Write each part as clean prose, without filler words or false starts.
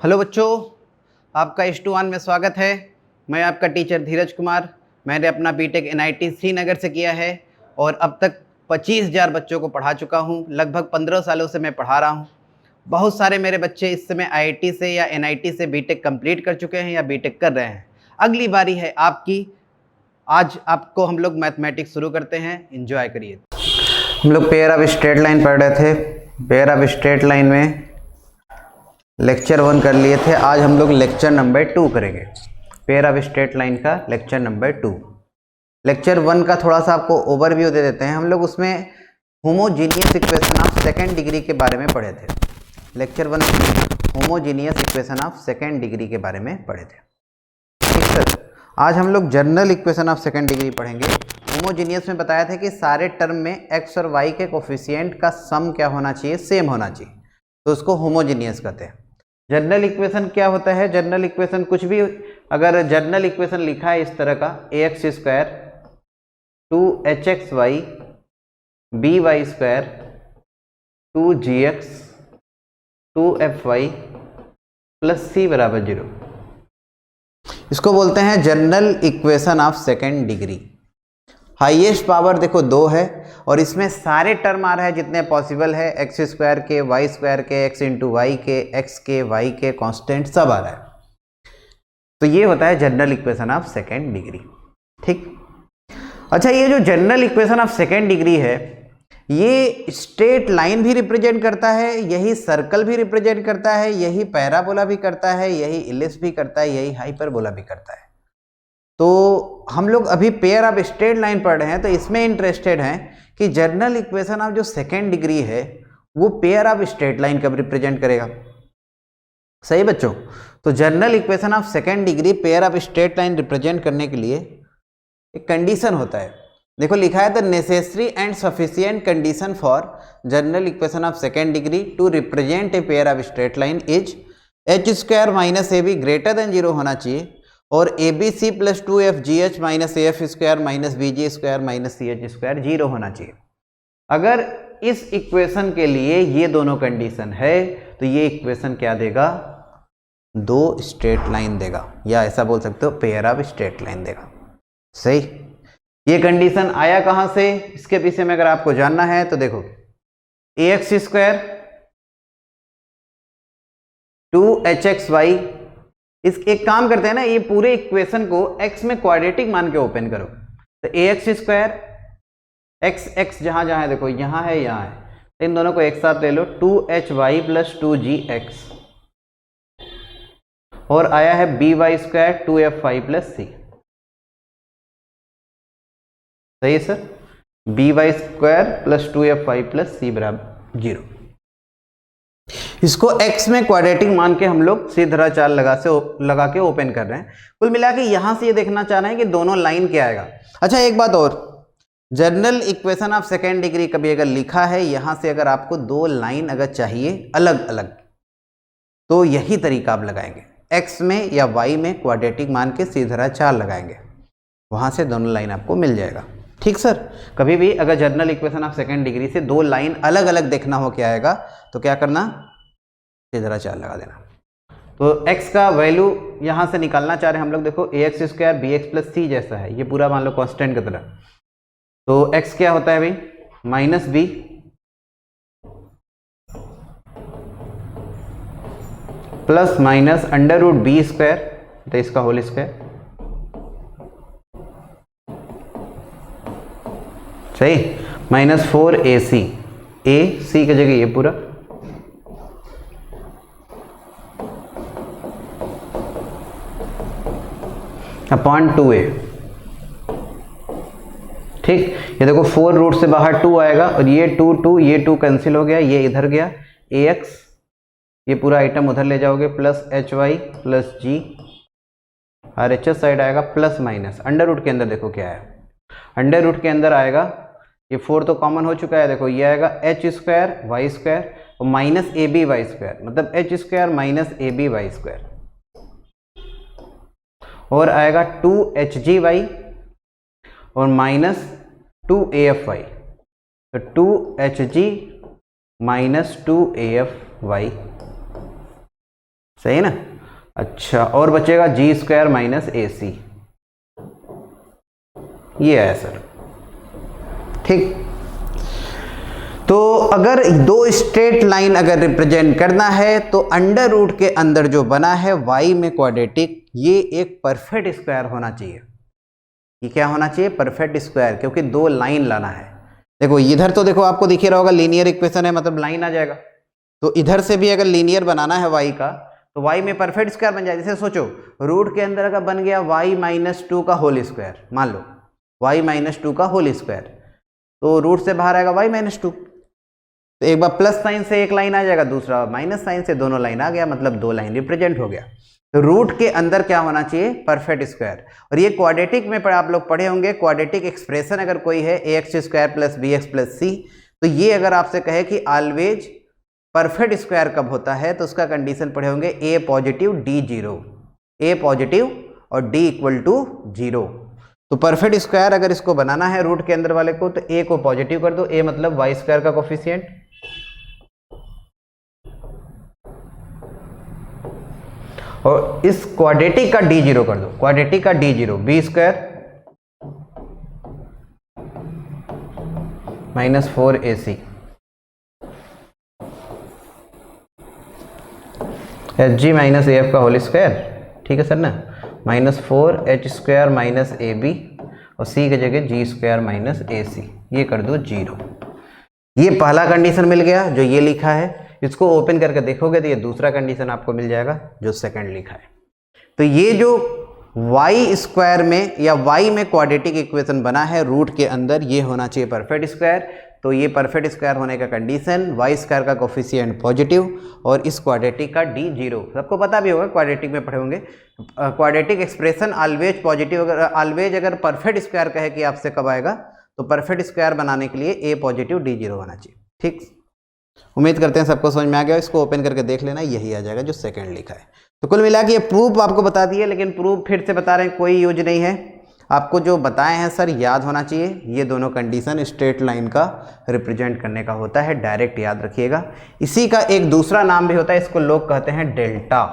Hello बच्चों, आपका H2 में स्वागत है। मैं आपका टीचर धीरज कुमार। मैंने अपना बीटेक NIT श्रीनगर से किया है और अब तक 25,000 बच्चों को पढ़ा चुका हूँ। लगभग 15 सालों से मैं पढ़ा रहा हूँ। बहुत सारे मेरे बच्चे इस समय IIT से या NIT से बीटेक कंप्लीट कर चुके हैं या बीटेक कर रहे हैं। अगली बारी है आपकी। आज आपको हम लोग मैथमेटिक्स शुरू करते हैं, एंजॉय करिए। हम लोग पेयर ऑफ स्ट्रेट लाइन पढ़ रहे थे। पेयर ऑफ स्ट्रेट लाइन में लेक्चर 1 कर लिए थे। आज हम लोग लेक्चर नंबर 2 करेंगे। पेयर ऑफ स्ट्रेट लाइन का लेक्चर नंबर 2। लेक्चर 1 का थोड़ा सा आपको ओवरव्यू दे देते हैं। हम लोग उसमें homogeneous equation of second degree के बारे में पढ़े थे। लेक्चर 1 में homogeneous equation of second degree के बारे में पढ़े थे। ठीक सर। आज हम लोग general equation of second degree पढ़ेंगे। होमोजीनियस में बताया था कि सारे टर्म में एक्स और वाई के कोफिशिएंट का सम क्या होना चाहिए, सेम होना चाहिए, तो उसको होमोजीनियस कहते हैं। जनरल इक्वेशन क्या होता है? जनरल इक्वेशन कुछ भी, अगर जनरल इक्वेशन लिखा है इस तरह का ax square 2hxy by square 2gx 2fy plus c बराबर 0, इसको बोलते हैं general equation of second degree. Highest power देखो 2 है और इसमें सारे टर्म आ रहे हैं जितने पॉसिबल है, एक्स स्क्वायर के, वाई स्क्वायर के, एक्स इंटू वाई के, एक्स के, वाई के, कांस्टेंट सब आ रहा है। तो ये होता है general equation of second degree. ठीक। अच्छा, ये जो general equation of second degree है, ये स्ट्रेट लाइन भी रिप्रेजेंट करता है, यही सर्कल भी रिप्रेजेंट करता है, यही पैराबोला भी करता है, यही इलिप्स भी करता है, यही हाइपरबोला भी करता है। तो हम लोग अभी पेयर ऑफ स्ट्रेट लाइन पढ़ रहे हैं, तो इसमें इंटरेस्टेड हैं कि जनरल इक्वेशन ऑफ जो सेकेंड डिग्री है वो पेयर ऑफ स्ट्रेट लाइन कब रिप्रेजेंट करेगा। सही बच्चों। तो general equation of second degree pair of straight line represent करने के लिए एक कंडीशन होता है। देखो लिखा है the necessary and sufficient condition for general equation of second degree to represent a pair of straight line is H square minus A B greater than 0 होना चाहिए और A B C plus 2fgh minus F square minus B G square minus C H square 0 होना चाहिए। अगर इस equation के लिए ये दोनों कंडीशन है तो ये इक्वेशन क्या देगा? 2 स्ट्रेट लाइन देगा, या ऐसा बोल सकते हो पेयर ऑफ स्ट्रेट लाइन देगा। सही। ये कंडीशन आया कहां से, इसके पीछे में अगर आपको जानना है तो देखो ax स्क्वायर 2hxy, इस एक काम करते हैं ना, ये पूरे इक्वेशन को x में क्वाड्रेटिक मान के ओपन करो। तो ax स्क्वायर x जहां जहां है, देखो यहां है यहां है, तो इन दोनों को एक साथ ले लो 2hy प्लस 2gx और आया है by square 2fy plus c। सही है sir. by square plus 2fy plus c बराबर 0। इसको x में क्वाड्रेटिक मान के हम लोग सीधा चाल लगा के ओपन कर रहे हैं। कुल मिला के यहां से ये देखना चाह रहे हैं कि दोनों लाइन क्या आएगा। अच्छा एक बात और, general equation of second degree कभी अगर लिखा है यहां से, अगर आपको 2 लाइन अगर चाहिए अलग अलग, तो यही तरीका आप लगाएंगे, x में या y में क्वाड्रेटिक मान के सीधा चाल लगाएंगे, वहां से दोनों लाइन आपको मिल जाएगा। ठीक सर। कभी भी अगर general equation of second degree से 2 लाइन अलग अलग देखना हो क्या आएगा, तो क्या करना, सीधा चाल लगा देना। तो x का वैल्यू यहां से निकालना चाह रहे हैं हम लोग। देखो ax स्क्वायर bx प्लस सी जैसा है, ये पूरा मान लो कांस्टेंट की तरह। तो x क्या होता है भाई, minus B plus minus under root B square, तो इसका होल स्क्वायर। सही। माइनस 4ac, a c की जगह ये पूरा, अपॉन 2a। ठीक। ये देखो 4 रूट से बाहर 2 आएगा और ये 2 ये 2 कैंसिल हो गया, ये इधर गया, ax ये पूरा आइटम उधर ले जाओगे, प्लस hy प्लस g और एच साइड आएगा प्लस माइनस अंडर रूट के अंदर। देखो क्या है, अंडर रूट के अंदर आएगा, ये 4 तो कॉमन हो चुका है, देखो ये आएगा एच स्क्वायर वाई स्क्वायर और minus A B Y square, मतलब H square minus A B Y square, और आएगा 2hgy और माइनस 2afy, तो 2hg माइनस 2afy सही है ना। अच्छा, और बचेगा जी स्क्वायर माइनस ए सी, ये है सर। ठीक, तो अगर दो स्ट्रेट लाइन अगर रिप्रेजेंट करना है तो अंडर रूट के अंदर जो बना है वाई में क्वाड्रेटिक, ये एक परफेक्ट स्क्वायर होना चाहिए। ये क्या होना चाहिए? परफेक्ट स्क्वायर, क्योंकि दो लाइन लाना है। देखो इधर तो देखो आपको दिख ही रहा होगा लीनियर इक्वेशन है, मतलब लाइन आ जाएगा। तो इधर से भी अगर लीनियर बनाना है वाई का, तो वाई में परफेक्ट स्क्वायर बन जाए। जैसे सोचो रूट के अंदर अगर बन गया वाई माइनस टू का होल स्क्वायर, मान लो वाई माइनस टू का होल स्क्वायर, तो रूट से बाहर आएगा वाई माइनस टू, तो एक बार प्लस साइन से एक लाइन आ जाएगा, दूसरा माइनस साइन से, दोनों लाइन आ गया, मतलब दो लाइन रिप्रेजेंट हो गया। तो रूट के अंदर क्या होना चाहिए? Perfect square. और ये क्वाड्रेटिक में आप लोग पढ़े होंगे, क्वाड्रेटिक एक्सप्रेशन अगर कोई है A X square plus B X plus C, तो ये अगर आपसे कहे कि ऑलवेज परफेक्ट स्क्वायर कब होता है, तो उसका कंडीशन पढ़े होंगे ए पॉजिटिव डी जीरो, ए पॉजिटिव और डी इक्वल टू जीरो। तो परफेक्ट स्क्वायर अगर इसको बनाना है रूट के अंदर वाले को, तो ए को पॉजिटिव कर दो, ए मतलब वाई स्क्वायर का कोफिशिएंट, और इस क्वाड्रेटिक का डी जीरो कर दो, क्वाड्रेटिक का D zero B square minus 4ac H G minus A F का होल स्क्वायर, ठीक है सर ना, minus 4h square minus A B, और सी की जगह जी स्क्वायर माइनस ए सी, ये कर दो जीरो। ये पहला कंडीशन मिल गया जो ये लिखा है। इसको ओपन करके देखोगे तो ये दूसरा कंडीशन आपको मिल जाएगा जो सेकंड लिखा है। तो ये जो वाई स्क्वायर में या वाई में क्वाड्रेटिक इक्वेशन बना है रूट के अंदर, ये होना चाहिए परफेक्ट स्क्वायर। तो ये परफेक्ट स्क्वायर होने का कंडीशन वाई स्क्वायर का कोफिशिएंट पॉजिटिव और इस क्वाड्रेटिक का डी जीरो। सबको पता भी होगा, क्वाड्रेटिक में पढ़े होंगे, क्वाड्रेटिक एक्सप्रेशन ऑलवेज पॉजिटिव, अगर ऑलवेज अगर परफेक्ट स्क्वायर कहे कि आपसे कब आएगा, तो परफेक्ट स्क्वायर बनाने के लिए ए पॉजिटिव डी जीरो होना चाहिए। ठीक, उम्मीद करते हैं सबको समझ में आ गया। इसको ओपन करके देख लेना, यही आ जाएगा जो सेकंड लिखा है। तो कुल मिला के ये प्रूफ आपको बता दिए, लेकिन प्रूफ फिर से बता रहे हैं कोई यूज नहीं है। आपको जो बताए हैं सर याद होना चाहिए। ये दोनों कंडीशन स्ट्रेट लाइन का रिप्रेजेंट करने का होता है, डायरेक्ट याद रखिएगा। इसी का एक दूसरा नाम भी होता है, इसको लोग कहते हैं डेल्टा।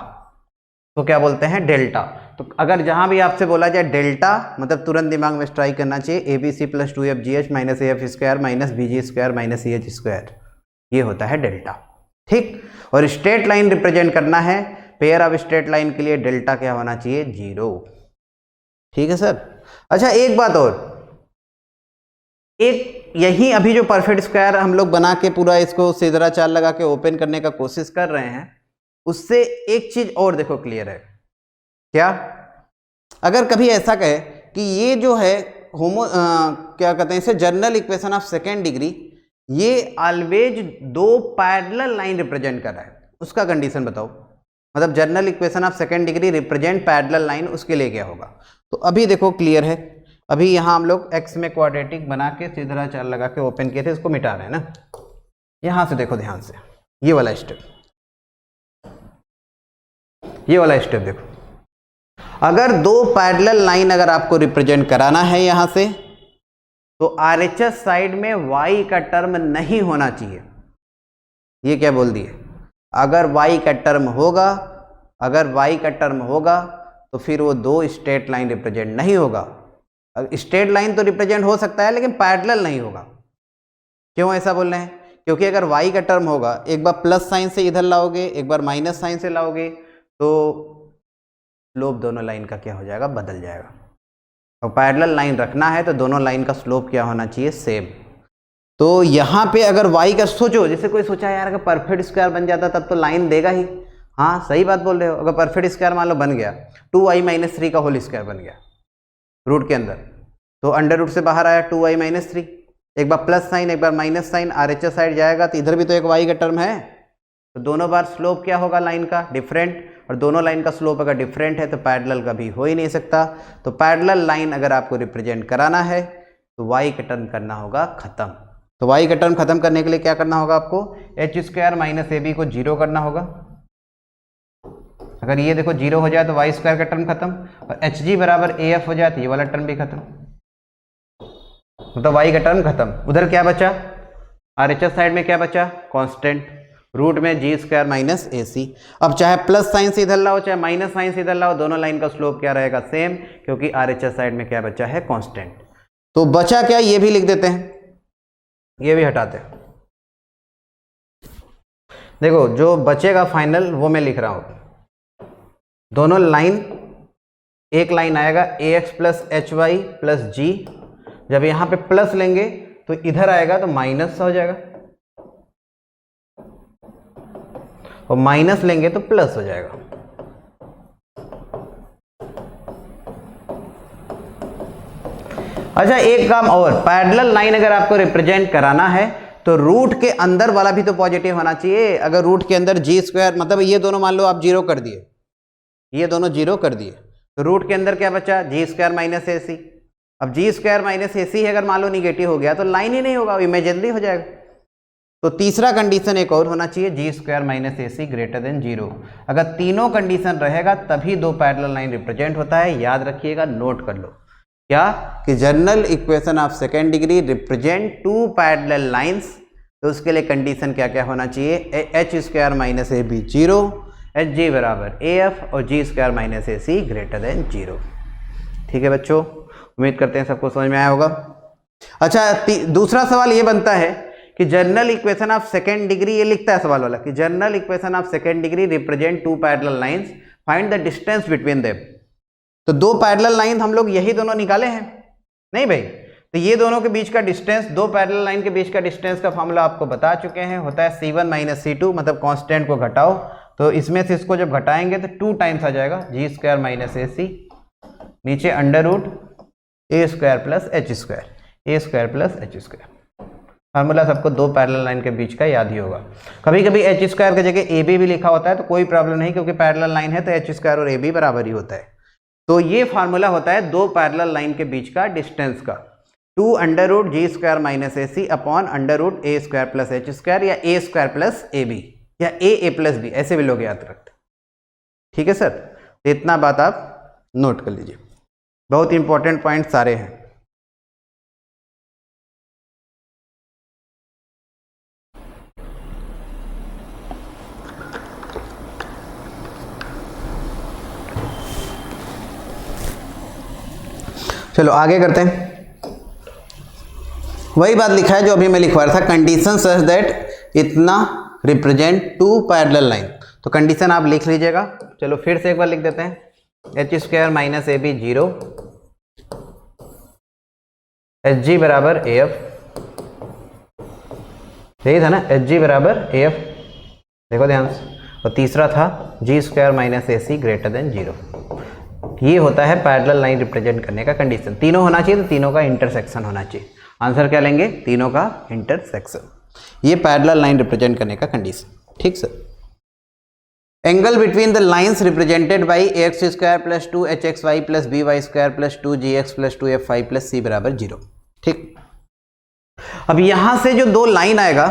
तो क्या बोलते हैं? डेल्टा। तो अगर जहां भी आपसे बोला जाए डेल्टा, मतलब तुरंत दिमाग में स्ट्राइक करना चाहिए A B C plus 2fgh minus A F square minus B G square minus C H square, ये होता है डेल्टा। ठीक, और स्ट्रेट लाइन रिप्रेजेंट करना है, पेयर ऑफ स्ट्रेट लाइन के लिए डेल्टा क्या होना चाहिए? जीरो। ठीक है सर। अच्छा एक बात और, एक यही अभी जो परफेक्ट स्क्वायर हम लोग बना के पूरा इसको सीधा चाल लगा के ओपन करने का कोशिश कर रहे हैं, उससे एक चीज और देखो क्लियर है क्या? अगर कभी ऐसा कहे कि ये जो है क्या कहते हैं इसे, general equation of second degree, ये ऑलवेज दो पैरेलल लाइन रिप्रेजेंट कर रहा है, उसका कंडीशन बताओ। मतलब general equation of second degree represent parallel line, उसके लिए क्या होगा? तो अभी देखो क्लियर है। अभी यहाँ हम लोग x में क्वाड्रेटिक बना के सीधा चाल लगा के ओपन किए थे, इसको मिटा रहे हैं ना। यहां से देखो ध्यान से, ये वाला स्टेप, ये वाला स्टेप देखो। अगर दो पैरेलल लाइन अगर आपको रिप्रेजेंट कराना है यहां से, तो RHS साइड में y का टर्म नहीं होना चाहिए। ये क्या बोल दिए? अगर y का टर्म होगा, अगर y का टर्म होगा तो फिर वो दो स्ट्रेट लाइन रिप्रेजेंट नहीं होगा। स्ट्रेट लाइन तो रिप्रेजेंट हो सकता है लेकिन पैरेलल नहीं होगा। क्यों ऐसा बोल रहे हैं? क्योंकि अगर y का टर्म होगा, एक बार प्लस साइन से इधर लाओगे, एक बार माइनस साइन से लाओगे, तो स्लोप दोनों लाइन का क्या हो जाएगा? बदल जाएगा। और पैरेलल लाइन रखना है तो दोनों लाइन का स्लोप क्या होना चाहिए? सेम। तो यहाँ पे अगर y का सोचो, जैसे कोई सोचा यार अगर परफेक्ट स्क्वायर बन जाता तब तो लाइन देगा ही। हाँ सही बात बोल रहे हो। अगर परफेक्ट स्क्वायर मान लो बन गया, 2y माइनस 3 का होल स्क्वायर बन गया रूट के अंदर, तो अंडर रूट से बाहर आया 2y माइनस 3, एक बार प्लस साइन एक बार माइनस साइन, RHS साइड जाएगा तो इधर भी तो एक y का टर्म है, तो दोनों बार स्लोप क्या होगा लाइन का? डिफरेंट। और दोनों लाइन का स्लोप अगर डिफरेंट है तो पैरेलल कभी हो ही नहीं सकता। तो पैरेलल लाइन अगर आपको रिप्रेजेंट कराना है तो y का टर्म करना होगा खत्म। तो y का टर्म खत्म करने के लिए क्या करना होगा आपको? h square minus A B को जीरो करना होगा। अगर ये देखो जीरो हो जाए तो y स्क्वायर का टर्म खत्म, और एच जी बराबर ए एफ हो जाए तो ये वाला टर्म भी खत्म। मतलब y का टर्म खत्म। उधर क्या बचा? RHS साइड में क्या बचा? कांस्टेंट। रूट में जी स्क्वायर माइनस ए सी। अब चाहे प्लस साइन से इधर लाओ चाहे माइनस साइन से इधर लाओ, दोनों लाइन का स्लोप क्या रहेगा, सेम, क्योंकि RHS साइड में क्या बचा है, कांस्टेंट। तो बचा क्या, ये भी लिख देते हैं, ये भी हटाते हैं। देखो जो बचेगा फाइनल वो मैं लिख रहा हूं, दोनों लाइन, एक लाइन आएगा ax plus H Y plus G, जब यहां पे प्लस लेंगे तो इधर आएगा तो माइनस हो जाएगा, और माइनस लेंगे तो प्लस हो जाएगा। अच्छा एक काम और, पैरेलल लाइन अगर आपको रिप्रेजेंट कराना है तो रूट के अंदर वाला भी तो पॉजिटिव होना चाहिए। अगर रूट के अंदर जी स्क्वायर, मतलब ये दोनों मान लो आप जीरो कर दिए, ये दोनों जीरो कर दिए, तो रूट के अंदर क्या बचा, जी स्क्वायर माइनस ए सी। अब जी स्क्वायर माइनस ए सी अगर मान लो निगेटिव हो गया तो लाइन ही नहीं होगा, इमेजिनरी हो जाएगा। तो तीसरा कंडीशन एक और होना चाहिए, जी square minus A C greater than zero. अगर तीनों कंडीशन रहेगा तभी दो पैरेलल लाइन रिप्रेजेंट होता है। याद रखिएगा, नोट कर लो क्या, कि general equation of second degree represent two parallel lines. तो उसके लिए कंडीशन क्या क्या होना चाहिए, H square minus A B zero, H G बराबर ए एफ, और G square minus A C greater than zero. ठीक है बच्चों, उम्मीद करते हैं सबको समझ में आया होगा। अच्छा दूसरा सवाल ये बनता है कि general equation of second degree, ये लिखता है सवाल वाला कि general equation of second degree represent two parallel lines, find the distance between them. तो दो पैरेलल लाइन हम लोग यही दोनों निकाले हैं, नहीं भाई, तो ये दोनों के बीच का डिस्टेंस, दो पैरेलल लाइन के बीच का डिस्टेंस का फॉर्मूला आपको बता चुके हैं, होता है C1 माइनस C2, मतलब कांस्टेंट को घटाओ, तो इसमें से इसको जब घटाएंगे तो 2 टाइम्स आ जाएगा, जी स्क्वायर माइनस ए सी, नीचे under root A square plus H square, A square plus H square. Formula सबको दो पैरेलल लाइन के बीच का याद ही होगा। कभी कभी एच स्क्वायर की जगह ए बी भी लिखा होता है तो कोई प्रॉब्लम नहीं, क्योंकि पैरेलल लाइन है तो एच स्क्वायर और ए बी बराबर ही होता है। तो ये फार्मूला होता है दो पैरेलल लाइन के बीच का डिस्टेंस का, 2 under root ji square minus A C upon under root A square plus H square, या ए स्क्वायर प्लस ए बी, या ए प्लस बी, ऐसे भी लोग याद रखते हैं। ठीक है सर, तो इतना बात आप नोट कर लीजिए, बहुत इंपॉर्टेंट पॉइंट सारे हैं। चलो आगे करते हैं। वही बात लिखा है जो अभी मैं लिखवा रहा था, कंडीशन सच दैट इतना रिप्रेजेंट टू पैरेलल लाइन। तो कंडीशन आप लिख लीजिएगा। चलो फिर से एक बार लिख देते हैं, H square minus A B zero, H G बराबर ए एफ, यही था ना, एच जी बराबर ए एफ, देखो ध्यान से। और तीसरा था जी square minus A C greater than zero. ये होता है पैरेलल लाइन रिप्रेजेंट करने का कंडीशन। तीनों होना चाहिए तो तीनों का इंटरसेक्शन होना चाहिए। आंसर क्या लेंगे, तीनों का इंटरसेक्शन। ये पैरेलल लाइन रिप्रेजेंट करने का कंडीशन। ठीक sir. Angle between the lines represented by X square plus 2 H X Y plus B Y square plus 2 G X plus 2 F Y plus C बराबर zero. ठीक, अब यहां से जो दो लाइन आएगा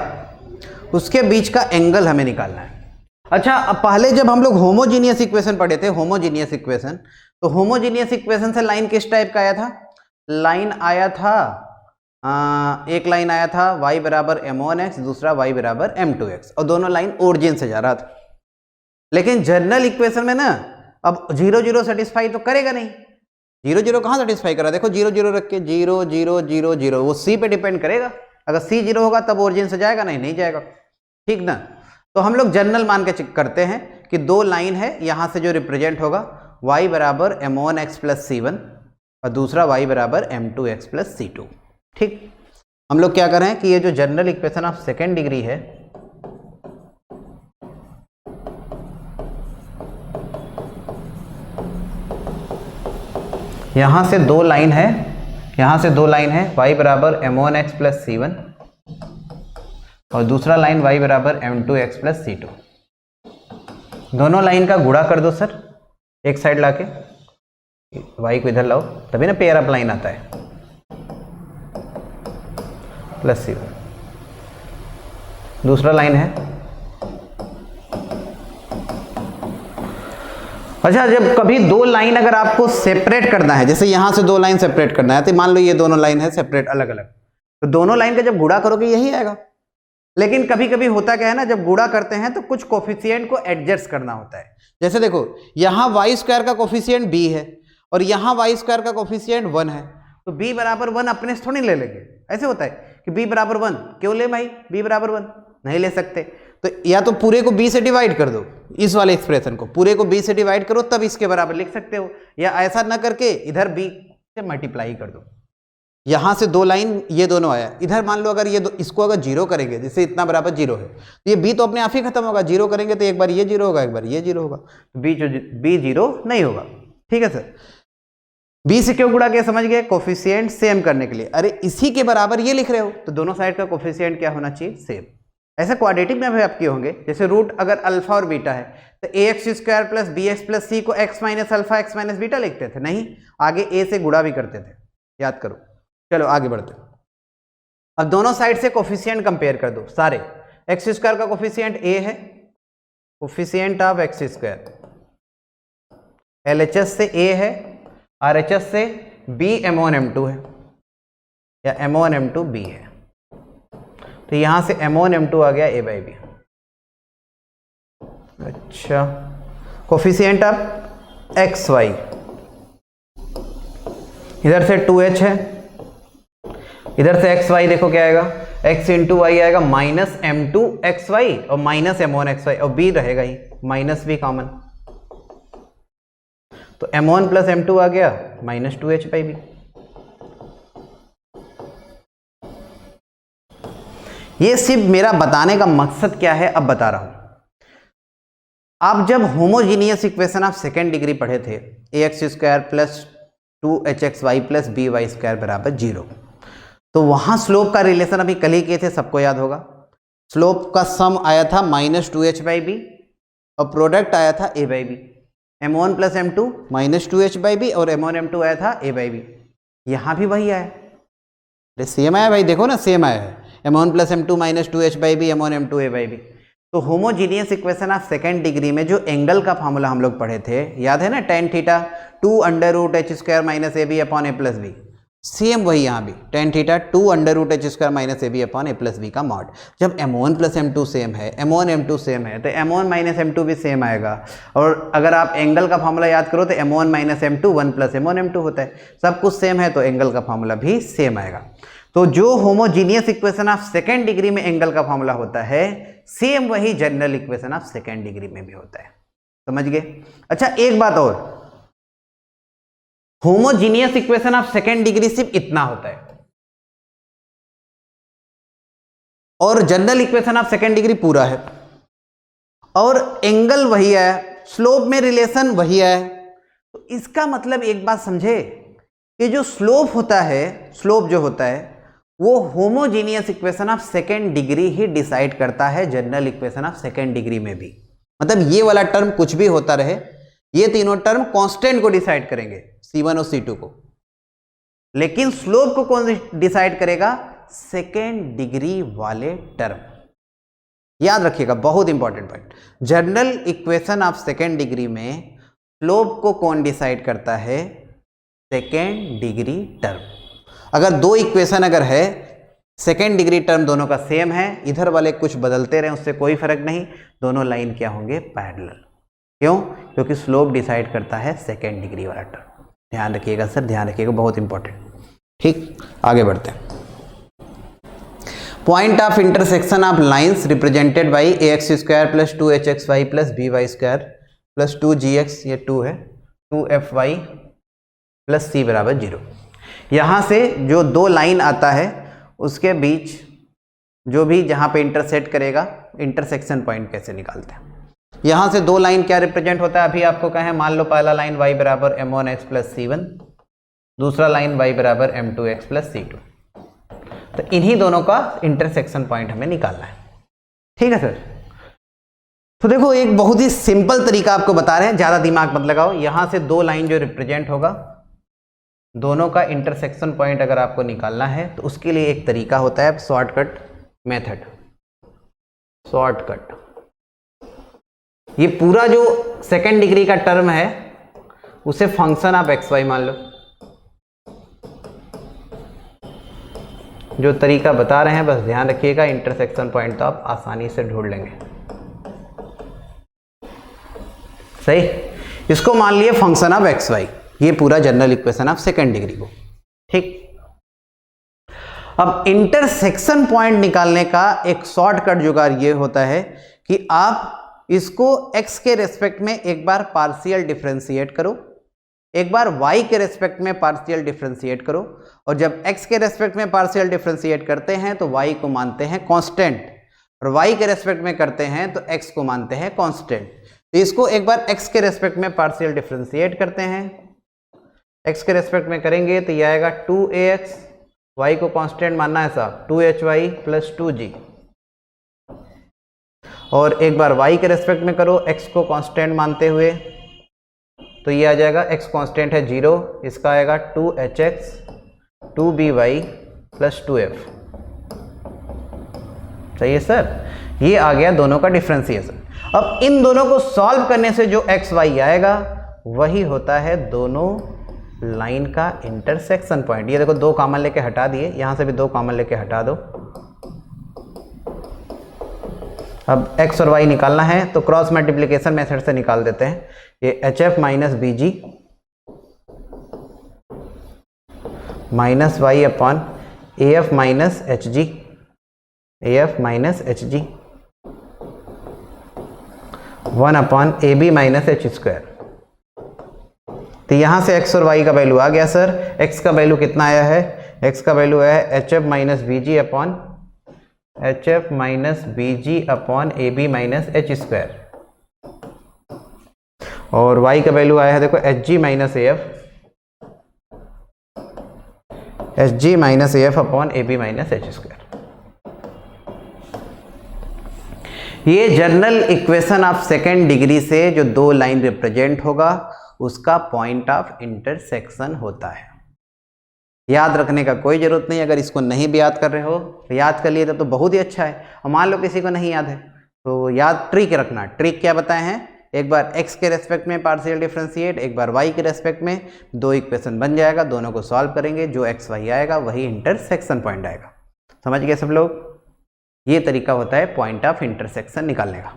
उसके बीच का एंगल हमें निकालना है। अच्छा, अब पहले जब हम लोग होमोजीनियस इक्वेशन पढ़े थे, होमोजीनियस इक्वेशन, तो होमोजीनियस इक्वेशन से लाइन किस टाइप का आया था, लाइन आया था एक लाइन आया था y बराबर m1x, दूसरा y बराबर m2x, और दोनों लाइन ओरिजिन से जा रहा था। लेकिन जनरल इक्वेशन में ना अब 0 0 सेटिस्फाई तो करेगा नहीं। 0 0 कहाँ सेटिस्फाई करा, देखो 0 0 रख के 0 0 0 0, वो c पे डिपेंड करेगा। अगर c 0 होगा तब ओरिजिन से जाएगा, नहीं जाएगा। ठीक ना। तो हम लोग जनरल मान के चेक करते हैं कि दो लाइन है, यहां से जो रिप्रेजेंट होगा y बराबर m1x प्लस c1 और दूसरा y बराबर m2x प्लस c2। ठीक, हम लोग क्या करें कि ये जो general equation of second degree है, यहां से दो लाइन है, यहां से दो लाइन है, y बराबर m1x प्लस c1 और दूसरा लाइन y बराबर m2x प्लस c2। दोनों लाइन का गुणा कर दो सर, एक साइड लाके y को इधर लाओ, तभी ना पेयर अप लाइन आता है, प्लस c1। दूसरा लाइन है। अच्छा, जब कभी दो लाइन अगर आपको सेपरेट करना है, जैसे यहां से दो लाइन सेपरेट करना है, तो मान लो ये दोनों लाइन है सेपरेट अलग अलग, तो दोनों लाइन का जब गुणा करोगे यही आएगा। लेकिन कभी कभी होता क्या है ना, जब गुणा करते हैं तो कुछ कोफिशिएंट को एडजस्ट करना होता है। जैसे देखो यहाँ वाई स्क्वायर का कोफिशिएंट b है और यहाँ वाई स्क्वायर का कोफिशिएंट 1 है, तो b बराबर 1 अपने से थोड़ी ले लेंगे। ऐसे होता है कि b बराबर 1 क्यों ले भाई, b बराबर 1 नहीं ले सकते। तो या तो पूरे को b से डिवाइड कर दो, इस वाले एक्सप्रेशन को पूरे को b से डिवाइड करो तब इसके बराबर लिख सकते हो, या ऐसा ना करके इधर b से मल्टीप्लाई कर दो। यहां से 2 लाइन ये दोनों आया, इधर मान लो अगर ये इसको अगर 0 करेंगे, जैसे इतना बराबर 0 है तो ये b तो अपने आप ही खत्म होगा, 0 करेंगे तो एक बार ये 0 होगा एक बार ये 0 होगा, तो b 0 नहीं होगा। ठीक है सर, b से क्यों गुणा किया समझ गए, कोफिशिएंट सेम करने के लिए। अरे इसी के बराबर ये लिख रहे हो तो दोनों साइड का कोफिशिएंट क्या होना चाहिए, सेम। ऐसा क्वाड्रेटिक में भी आपके होंगे, जैसे रूट अगर अल्फा और बीटा है तो ax square plus B X plus C को x minus alpha x minus beta लिखते थे, नहीं आगे a से गुणा भी करते थे, याद करो। चलो आगे बढ़ते हैं। अब दोनों साइड से कोफिशिएंट कंपेयर कर दो सारे। एक्स स्क्वायर का कोफिशिएंट a है, coefficient of x square LHS से a है, RHS से b m1 m2 है, या m1 m2 b है, तो यहां से m1 m2 आ गया a बाई बी। अच्छा, कोफिशिएंट ऑफ एक्स वाई इधर से 2h है, इधर से एक्स वाई देखो क्या आएगा, x इंटू वाई आएगा माइनस m2 एक्स वाई और माइनस m1 एक्स वाई, और b रहेगा ही माइनस b कॉमन, तो m1 प्लस m2 आ गया माइनस 2h बाई बी। ये सिर्फ मेरा बताने का मकसद क्या है अब बता रहा हूं। आप जब homogeneous equation of second degree पढ़े थे, ax square plus 2hxy plus B Y square बराबर 0, तो वहां स्लोप का रिलेशन अभी कल ही किए थे, सबको याद होगा। स्लोप का सम आया था माइनस 2h बाई बी और प्रोडक्ट आया था a by B. m1 plus m2 minus 2h by B और m1 m2 आया था a बाई बी। यहां भी वही आया, अरे सेम आया भाई, देखो ना सेम आया है, m1 plus m2 minus 2h by B m1 m2 a by B. तो homogeneous equation of second degree में जो एंगल का फॉर्मूला हम लोग पढ़े थे, याद है ना, tan theta 2 under root H square minus A B upon A plus B, same वही यहाँ भी tan theta 2 under root H square minus A B upon A plus B का मॉड। जब m1 प्लस m2 सेम है, m1 m2 same है, तो m1 minus m2 भी same आएगा। और अगर आप एंगल का फॉर्मूला याद करो तो m1 minus m2 1 plus m1 m2 होता है, सब कुछ सेम है तो एंगल का फॉर्मूला भी सेम आएगा। तो जो homogeneous equation of second degree में एंगल का फॉर्मूला होता है, सेम वही general equation of second degree में भी होता है, समझ गए। अच्छा एक बात और, homogeneous equation of second degree सिर्फ इतना होता है और general equation of second degree पूरा है, और एंगल वही है, स्लोप में रिलेशन वही है। तो इसका मतलब एक बात समझे कि जो स्लोप होता है, स्लोप जो होता है वो homogeneous equation of second degree he decide करता है, general equation of second degree में भी। मतलब ये वाला टर्म कुछ भी होता रहे, ये तीनों टर्म कांस्टेंट को डिसाइड करेंगे, C1 और C2 को, लेकिन स्लोप को कौन डिसाइड करेगा, सेकेंड डिग्री वाले टर्म। याद रखिएगा, बहुत important point, general equation of second degree में स्लोप को कौन डिसाइड करता है, सेकेंड डिग्री टर्म। अगर दो इक्वेशन अगर है, सेकेंड डिग्री टर्म दोनों का सेम है, इधर वाले कुछ बदलते रहे उससे कोई फर्क नहीं, दोनों लाइन क्या होंगे, पैरेलल। क्यों, क्योंकि स्लोप डिसाइड करता है सेकेंड डिग्री वाला टर्म। ध्यान रखिएगा सर, ध्यान रखिएगा, बहुत इंपॉर्टेंट। ठीक, आगे बढ़ते हैं। Point of intersection of lines represented by ax square plus 2hxy plus by square plus 2gx, ये 2 है, 2fy प्लस c बराबर 0। यहाँ से जो दो लाइन आता है उसके बीच जो भी जहाँ पे इंटरसेक्ट करेगा, इंटरसेक्शन पॉइंट कैसे निकालते हैं। यहाँ से दो लाइन क्या रिप्रेजेंट होता है, अभी आपको कहें, मान लो पहला लाइन y बराबर m1x प्लस c1, दूसरा लाइन y बराबर m2x प्लस c2। तो इन्हीं दोनों का इंटरसेक्शन पॉइंट हमें निकालना है। ठीक है सर, तो देखो एक बहुत ही सिंपल तरीका आपको बता रहे हैं, ज़्यादा दिमाग मत लगाओ। यहाँ से दो लाइन जो रिप्रेजेंट होगा, दोनों का इंटरसेक्शन पॉइंट अगर आपको निकालना है तो उसके लिए एक तरीका होता है, शॉर्टकट मेथड। शॉर्टकट, ये पूरा जो सेकेंड डिग्री का टर्म है उसे फंक्शन ऑफ एक्स वाई मान लो, जो तरीका बता रहे हैं बस ध्यान रखिएगा, इंटरसेक्शन पॉइंट तो आप आसानी से ढूंढ लेंगे। सही, इसको मान लिए फंक्शन ऑफ एक्स वाई, ये पूरा general equation of second degree को। ठीक, अब इंटरसेक्शन पॉइंट निकालने का एक शॉर्टकट जुगाड़ ये होता है कि आप इसको x के रेस्पेक्ट में एक बार पार्शियल डिफरेंशिएट करो, एक बार y के रेस्पेक्ट में पार्शियल डिफरेंशिएट करो, और जब x के रेस्पेक्ट में पार्शियल डिफरेंशिएट करते हैं तो y को मानते हैं कांस्टेंट, और y के रेस्पेक्ट में करते हैं तो x को मानते हैं कांस्टेंट। तो इसको एक बार x के रेस्पेक्ट में पार्शियल डिफरेंशिएट करते हैं, x के रेस्पेक्ट में करेंगे तो यह आएगा 2ax, y को कांस्टेंट मानना है साहब 2hy प्लस 2g, और एक बार y के रेस्पेक्ट में करो x को कांस्टेंट मानते हुए तो ये आ जाएगा x कांस्टेंट है 0, इसका आएगा 2hx 2by प्लस 2f। सही है सर, ये आ गया दोनों का डिफरेंशिएशन। अब इन दोनों को सॉल्व करने से जो एक्स वाई आएगा वही होता है दोनों लाइन का इंटरसेक्शन पॉइंट। ये देखो 2 कॉमन लेके हटा दिए, यहां से भी 2 कॉमन लेके हटा दो। अब x और y निकालना है तो क्रॉस मल्टीप्लिकेशन मेथड से निकाल देते हैं। ये hf minus B G minus Y upon af minus H G, af minus H G 1 upon A B minus H square. तो यहां से x और y का वैल्यू आ गया सर। x का वैल्यू कितना आया है, x का वैल्यू है hf minus B G upon hf minus B G upon A B minus H square, और y का वैल्यू आया है देखो H G minus A F, H G minus A F upon A B minus H square. ये general equation of second degree से जो 2 line represent होगा उसका पॉइंट ऑफ इंटरसेक्शन होता है। याद रखने का कोई जरूरत नहीं, अगर इसको नहीं भी याद कर रहे हो तो याद कर लिए तो बहुत ही अच्छा है, और मान लो किसी को नहीं याद है तो याद ट्रिक रखना। ट्रिक क्या बताए हैं, एक बार x के रेस्पेक्ट में पार्शियल डिफरेंशिएट, एक बार y के रेस्पेक्ट में, 2 इक्वेशन बन जाएगा, दोनों को सॉल्व करेंगे, जो x y आएगा वही इंटरसेक्शन पॉइंट आएगा। समझ गए सब लोग, ये तरीका होता है पॉइंट ऑफ इंटरसेक्शन निकालने का।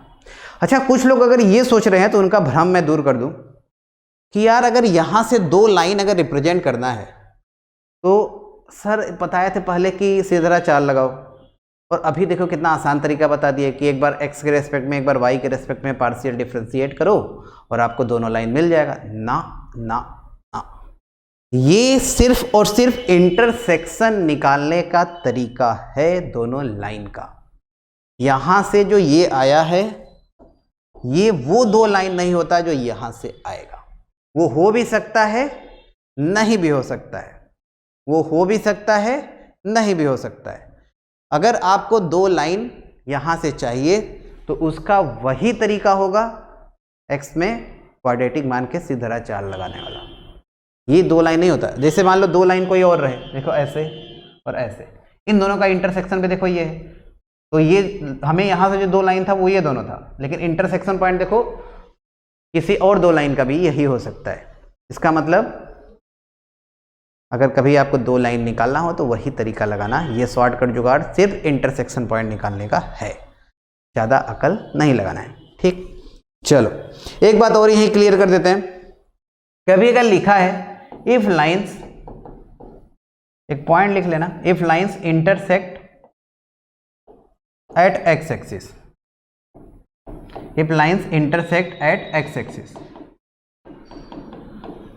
अच्छा, कुछ लोग अगर ये सोच रहे हैं तो उनका भ्रम मैं दूर कर दूं कि यार अगर यहां से 2 लाइन अगर रिप्रेजेंट करना है तो सर बताए थे पहले कि सीधा चाल लगाओ, और अभी देखो कितना आसान तरीका बता दिए कि एक बार x के रेस्पेक्ट में एक बार y के रेस्पेक्ट में पार्शियल डिफरेंशिएट करो और आपको दोनों लाइन मिल जाएगा। ना ना ना, ये सिर्फ और सिर्फ इंटरसेक्शन निकालने का तरीका है दोनों लाइन का। यहां से जो ये आया है ये वो 2 लाइन नहीं होता जो यहां से आएगा। वो हो भी सकता है, नहीं भी हो सकता है, वो हो भी सकता है, नहीं भी हो सकता है। अगर आपको 2 लाइन यहां से चाहिए तो उसका वही तरीका होगा x में क्वाड्रेटिक मान के सीधा चाल लगाने वाला। ये 2 लाइन नहीं होता। जैसे मान लो 2 लाइन कोई और रहे, देखो ऐसे और ऐसे, इन दोनों का इंटरसेक्शन पे देखो ये है, तो ये हमें यहां से जो 2 लाइन था वो ये दोनों था, लेकिन इंटरसेक्शन पॉइंट देखो किसी और 2 लाइन का भी यही हो सकता है। इसका मतलब अगर कभी आपको 2 लाइन निकालना हो तो वही तरीका लगाना। ये शॉर्टकट जुगाड़ सिर्फ इंटरसेक्शन पॉइंट निकालने का है, ज़्यादा अकल नहीं लगाना है। ठीक, चलो एक बात और यही क्लियर कर देते हैं। कभी अगर लिखा है इफ लाइंस, एक पॉइंट लिख लेना, if lines intersect eight x axis, if lines intersect eight x axis.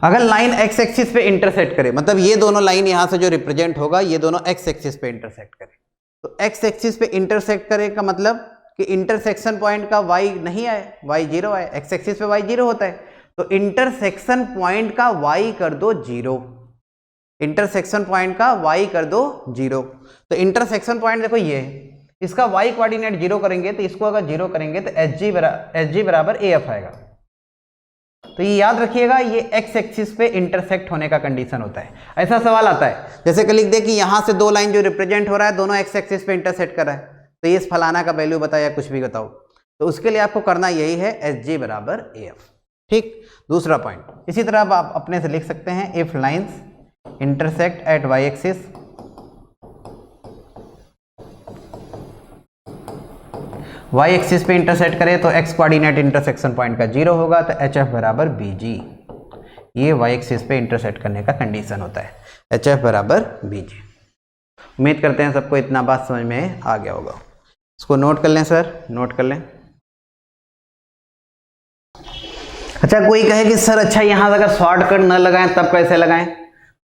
अगर लाइन एक्स एक्सिस पे इंटरसेक्ट करे, मतलब ये दोनों लाइन यहां से जो रिप्रेजेंट होगा ये दोनों एक्स एक्सिस पे इंटरसेक्ट करे, तो एक्स एक्सिस पे इंटरसेक्ट करे का मतलब कि इंटरसेक्शन पॉइंट का y नहीं आए, y 0 आए। एक्स एक्सिस पे y 0 होता है, तो इंटरसेक्शन पॉइंट का y कर दो 0, इंटरसेक्शन पॉइंट का y कर दो 0। तो इंटरसेक्शन पॉइंट देखो ये है, इसका y कोऑर्डिनेट 0 करेंगे तो इसको अगर 0 करेंगे तो एच जी बराबर AF आएगा। तो ये याद रखिएगा, ये एक्स एक्सिस पे इंटरसेक्ट होने का कंडीशन होता है। ऐसा सवाल आता है जैसे कि लिख दे कि यहां से 2 लाइन जो रिप्रेजेंट हो रहा है दोनों एक्स एक्सिस पे इंटरसेक्ट कर रहा है, तो ये फलाना का वैल्यू बताओ या कुछ भी बताओ, तो उसके लिए आपको करना यही है एच जी बराबर AF। ठीक, दूसरा पॉइंट इसी तरह आप अपने से लिख सकते हैं, if lines intersect at y axis Y axis पे इंटरसेक्ट करे तो एक्स कोऑर्डिनेट इंटरसेक्शन पॉइंट का 0 होगा, तो एच एफ बराबर बी जी। ये वाई एक्सिस पे इंटरसेक्ट करने का कंडीशन होता है, एच एफ बराबर बी जी। उम्मीद करते हैं सबको इतना बात समझ में आ गया होगा। इसको नोट कर लें सर, नोट कर लें। अच्छा, कोई कहे कि सर अच्छा यहाँ अगर शॉर्टकट न लगाएं तब कैसे लगाएं?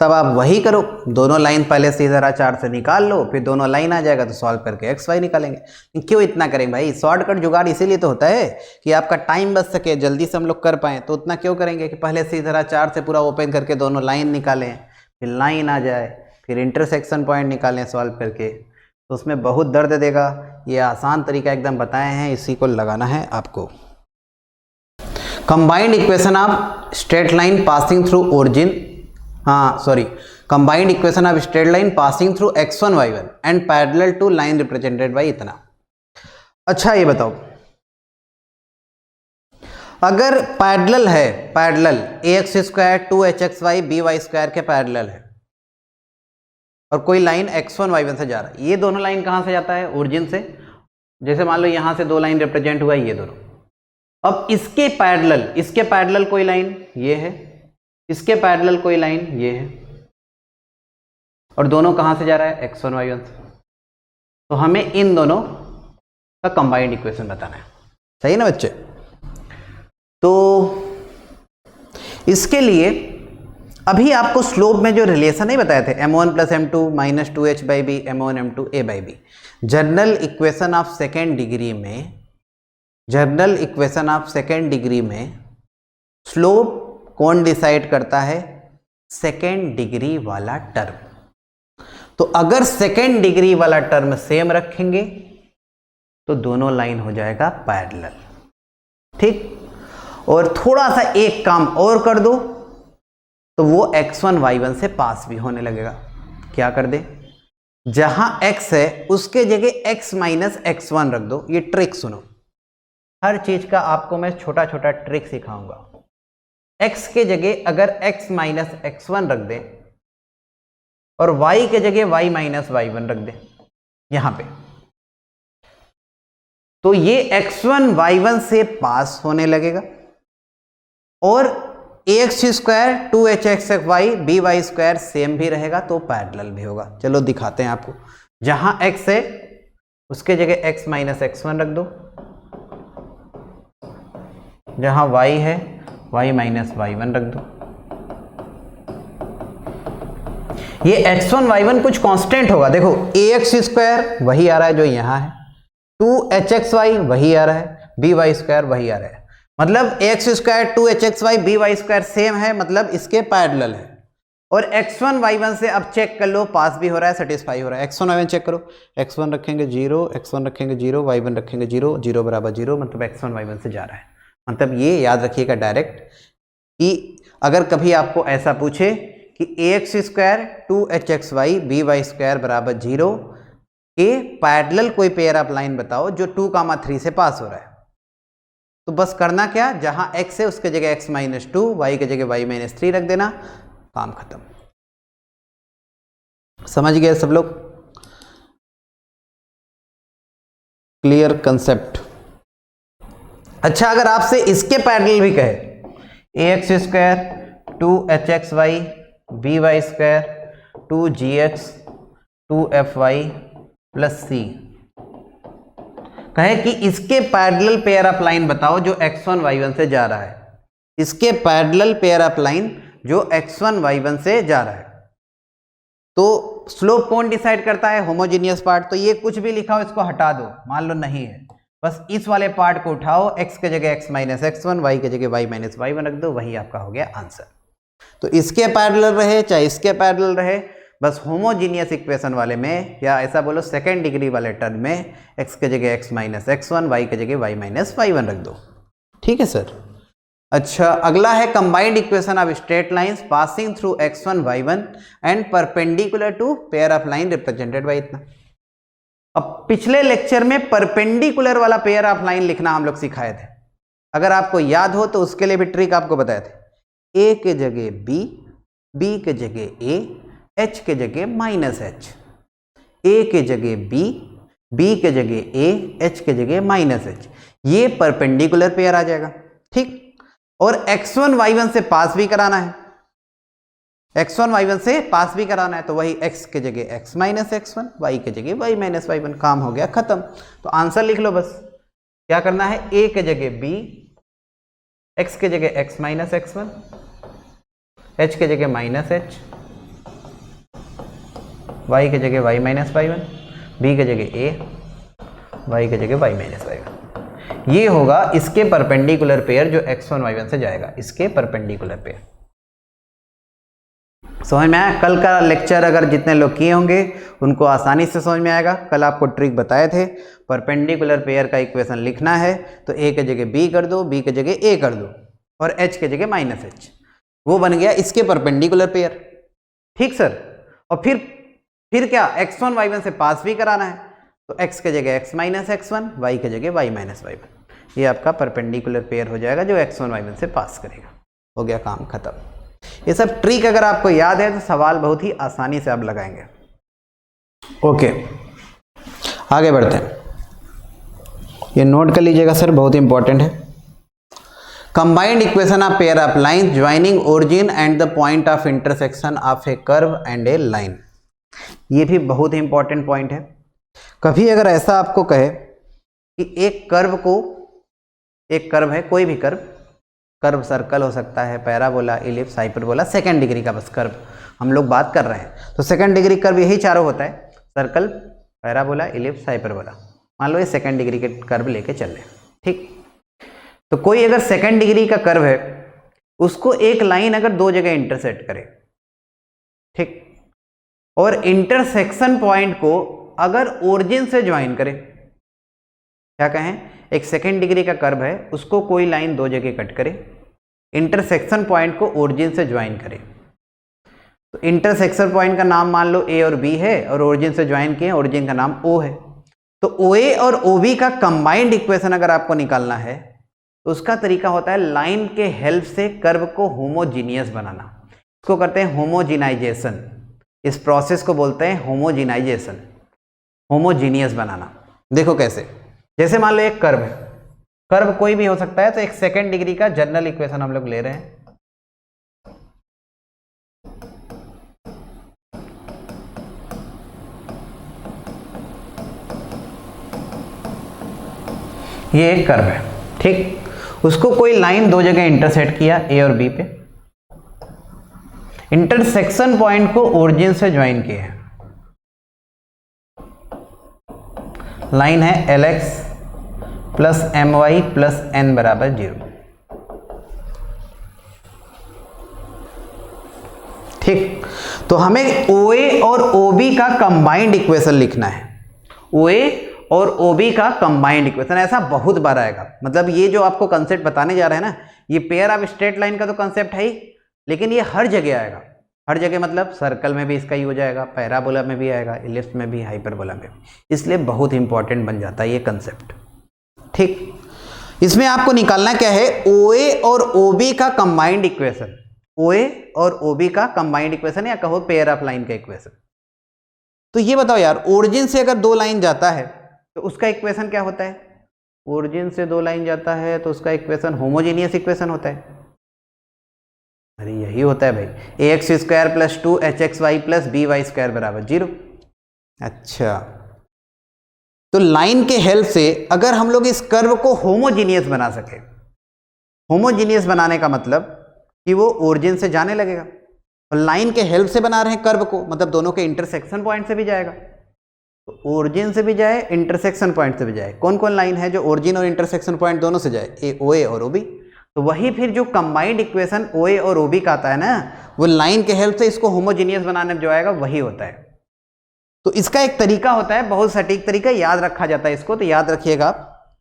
तब आप वही करो, दोनों लाइन पहले सीधा राह 4 से निकाल लो, फिर दोनों लाइन आ जाएगा तो सॉल्व करके एक्स वाई निकालेंगे। क्यों इतना करेंगे भाई? शॉर्टकट जुगाड़ इसीलिए तो होता है कि आपका टाइम बच सके, जल्दी से हम लोग कर पाएँ। तो उतना क्यों करेंगे कि पहले सीधा राह 4 से पूरा ओपन करके दोनों लाइन निकालें, फिर लाइन आ जाए, फिर इंटरसेक्शन पॉइंट निकालें सॉल्व करके, तो उसमें बहुत दर्द देगा। ये आसान तरीका एकदम बताए हैं, इसी को लगाना है आपको। Combined equation of straight line passing through origin, combined equation of straight line passing through x1 y1 and parallel to line represented by इतना। अच्छा ये बताओ, अगर पैरेलल है, parallel ax square 2hxy by square के पैरेलल है और कोई लाइन x1 y1 से जा रहा है, ये दोनों लाइन कहां से जाता है? ओरिजिन से। जैसे मान लो यहां से दो लाइन रिप्रेजेंट हुआ है, ये दोनों। अब इसके पैरेलल कोई लाइन ये है, इसके पैरेलल कोई लाइन ये है, और दोनों कहां से जा रहा है? x1 y1 से। तो हमें इन दोनों का कंबाइंड इक्वेशन बताना है, सही ना बच्चे? तो इसके लिए अभी आपको स्लोप में जो रिलेशन नहीं बताए थे, m1 plus m2 minus 2h by B m1 m2 a by B, general equation of second degree में, general equation of second degree में स्लोप कौन डिसाइड करता है? सेकेंड डिग्री वाला टर्म। तो अगर सेकेंड डिग्री वाला टर्म सेम रखेंगे तो दोनों लाइन हो जाएगा पैरेलल, ठीक। और थोड़ा सा एक काम और कर दो तो वो x1 y1 से पास भी होने लगेगा। क्या कर दे? जहां x है उसके जगह x माइनस x1 रख दो। ये ट्रिक सुनो, हर चीज का आपको मैं छोटा छोटा ट्रिक सिखाऊंगा। x के जगह अगर x माइनस x1 रख दें और y के जगह y माइनस y1 रख दें यहां पे, तो ये x1 y1 से पास होने लगेगा और ax square 2hxy by square same भी रहेगा, तो पैरेलल भी होगा। चलो दिखाते हैं आपको। जहां x है उसके जगह x माइनस x1 रख दो, जहां y है y माइनस y1 रख दो। ये x1 y1 कुछ कांस्टेंट होगा। देखो ax स्क्वायर वही आ रहा है जो यहां है, 2hxy वही आ रहा है, by स्क्वायर वही आ रहा है। मतलब ax square 2hxy by square same है, मतलब इसके पैरेलल है। और x1 y1 से अब चेक कर लो, पास भी हो रहा है, सेटिस्फाई हो रहा है। x1 y1 चेक करो, x1 रखेंगे 0, x1 रखेंगे 0, y1 रखेंगे 0, 0 बराबर 0, मतलब x1 y1 से जा रहा है। मतलब ये याद रखिएगा डायरेक्ट कि अगर कभी आपको ऐसा पूछे कि ax square 2hxy by square बराबर 0 के पैरेलल कोई पेयर ऑफ लाइन बताओ जो 2, 3 से पास हो रहा है, तो बस करना क्या, जहां x है उसके जगह x माइनस 2, y के जगह y माइनस 3 रख देना, काम खत्म। समझ गए सब लोग? Clear concept? अच्छा, अगर आपसे इसके पैरेलल भी कहे ax square 2hxy by square 2gx 2fy plus c, कहे कि इसके पैरेलल पेयर ऑफ लाइन बताओ जो x1 y1 से जा रहा है, इसके पैरेलल पेयर ऑफ लाइन जो x1 y1 से जा रहा है, तो स्लोप कौन डिसाइड करता है? Homogeneous part. तो ये कुछ भी लिखा हो इसको हटा दो, मान लो नहीं है, बस इस वाले पार्ट को उठाओ, x के जगह x माइनस x1, y के जगह y माइनस y1 रख दो, वही आपका हो गया आंसर। तो इसके पैरेलल रहे चाहे इसके पैरेलल रहे, बस होमोजीनियस इक्वेशन वाले में, या ऐसा बोलो सेकेंड डिग्री वाले टर्म में, x के जगह x माइनस x1, y के जगह y माइनस y1 रख दो। ठीक है सर? अच्छा, अगला है combined equation of straight lines passing through x1 y1 and perpendicular to pair of line represented by इतना। अब पिछले लेक्चर में परपेंडिकुलर वाला पेयर ऑफ लाइन लिखना हम लोग सिखाए थे, अगर आपको याद हो तो उसके लिए भी ट्रिक आपको बताए थे। a के जगह b, b के जगह a, h के जगह माइनस h, a के जगह b, बी के जगह ए, एच के जगह माइनस एच, ये परपेंडिकुलर पेयर आ जाएगा। ठीक, और x1 y1 से पास भी कराना है, x1 y1 से पास भी कराना है, तो वही x के जगह x माइनस x1, y के जगह y माइनस y1, काम हो गया खत्म। तो आंसर लिख लो बस, क्या करना है, a के जगह b, x के जगह x माइनस x1, h के जगह माइनस h, y के जगह y माइनस y1, b के जगह a, y के जगह y माइनस y1। ये होगा इसके परपेंडिकुलर पेयर जो x1 y1 से जाएगा, इसके परपेंडिकुलर पेयर। समझ में आया? कल का लेक्चर अगर जितने लोग किए होंगे उनको आसानी से समझ में आएगा। कल आपको ट्रिक बताए थे, परपेंडिकुलर पेयर का इक्वेशन लिखना है तो a के जगह b कर दो, b के जगह a कर दो और h के जगह माइनस h, वो बन गया इसके परपेंडिकुलर पेयर। ठीक सर, और फिर क्या, x1 y1 से पास भी कराना है, तो x के जगह x माइनस x1, y के जगह y माइनस y1, ये आपका परपेंडिकुलर पेयर हो जाएगा जो x1 y1 से पास करेगा। हो गया काम खत्म। ये सब ट्रिक अगर आपको याद है तो सवाल बहुत ही आसानी से आप लगाएंगे। ओके, आगे बढ़ते हैं, ये नोट कर लीजिएगा सर, बहुत इंपॉर्टेंट है। Combined equation of pair of line joining origin and the point of intersection of A curve and A line, ये भी बहुत ही इंपॉर्टेंट पॉइंट है। कभी अगर ऐसा आपको कहे कि एक कर्व है, कोई भी कर्व सर्कल हो सकता है, parabola, ellipse, hyperbola, second degree का बस कर्व हम लोग बात कर रहे हैं, तो सेकंड डिग्री कर्व यही चारों होता है, सर्कल, पैराबोला, इलिप्स, हाइपरबोला। मान लो ये सेकंड डिग्री के कर्व लेके चल रहे हैं। ठीक, तो कोई अगर सेकंड डिग्री का कर्व है, उसको एक लाइन अगर दो जगह इंटरसेक्ट करे, ठीक, और इंटरसेक्शन पॉइंट को अगर ओरिजिन से ज्वाइन करे, क्या कहें, एक सेकेंड डिग्री का कर्व है, उसको कोई लाइन दो जगह कट करे, इंटरसेक्शन पॉइंट को ओरिजिन से ज्वाइन करे, तो इंटरसेक्शन पॉइंट का नाम मान लो ए और बी है और ओरिजिन से ज्वाइन किए, ओरिजिन का नाम ओ है, तो ओ ए और ओ बी का कंबाइंड इक्वेशन अगर आपको निकालना है तो उसका तरीका होता है लाइन के हेल्प से कर्व को होमोजीनियस बनाना, इसको करते हैं होमोजिनाइजेशन, इस प्रोसेस को बोलते हैं होमोजिनाइजेशन, होमोजीनियस बनाना। देखो कैसे, जैसे मान लो एक कर्व है, कर्व कोई भी हो सकता है, तो एक सेकेंड डिग्री का जनरल इक्वेशन हम लोग ले रहे हैं, ये एक कर्व है, ठीक, उसको कोई लाइन दो जगह इंटरसेक्ट किया ए और बी पे, इंटरसेक्शन पॉइंट को ओरिजिन से ज्वाइन किए हैं, लाइन है Lx plus My plus n बराबर 0। ठीक, तो हमें OA और OB का कंबाइंड इक्वेशन लिखना है, OA और OB का कंबाइंड इक्वेशन। ऐसा बहुत बार आएगा, मतलब ये जो आपको कंसेप्ट बताने जा रहे हैं ना, ये पेयर ऑफ स्ट्रेट लाइन का तो कंसेप्ट है ही, लेकिन ये हर जगह आएगा, हर जगह मतलब सर्कल में भी इसका ही हो जाएगा, पैराबोला में भी आएगा, इलिप्स में भी, हाइपरबोला में भी, इसलिए बहुत इंपॉर्टेंट बन जाता है ये कंसेप्ट। ठीक, इसमें आपको निकालना क्या है, OA और OB का कंबाइंड इक्वेशन, OA और OB का कंबाइंड इक्वेशन या कहो पेयर ऑफ लाइन का इक्वेशन। तो ये बताओ यार, ओरिजिन से अगर दो लाइन जाता है तो उसका इक्वेशन क्या होता है, ओरिजिन से दो लाइन जाता है तो उसका इक्वेशन होमोजीनियस इक्वेशन होता है। अरे यही होता है भाई, ax square plus 2hxy plus by square बराबर 0। अच्छा, तो लाइन के हेल्प से अगर हम लोग इस कर्व को होमोजीनियस बना सके, होमोजीनियस बनाने का मतलब कि वो ओरिजिन से जाने लगेगा, और लाइन के हेल्प से बना रहे हैं कर्व को, मतलब दोनों के इंटरसेक्शन पॉइंट से भी जाएगा, तो ओरिजिन से भी जाए, इंटरसेक्शन पॉइंट से भी जाए। कौन कौन लाइन है जो ओरिजिन और इंटरसेक्शन पॉइंट दोनों से जाए, OA और OB। तो वही फिर जो कंबाइंड इक्वेशन OA और OB का आता है ना, वो लाइन के हेल्प से इसको होमोजीनियस बनाने में जो आएगा वही होता है। तो इसका एक तरीका होता है, बहुत सटीक तरीका, याद रखा जाता है इसको, तो याद रखिएगा आप,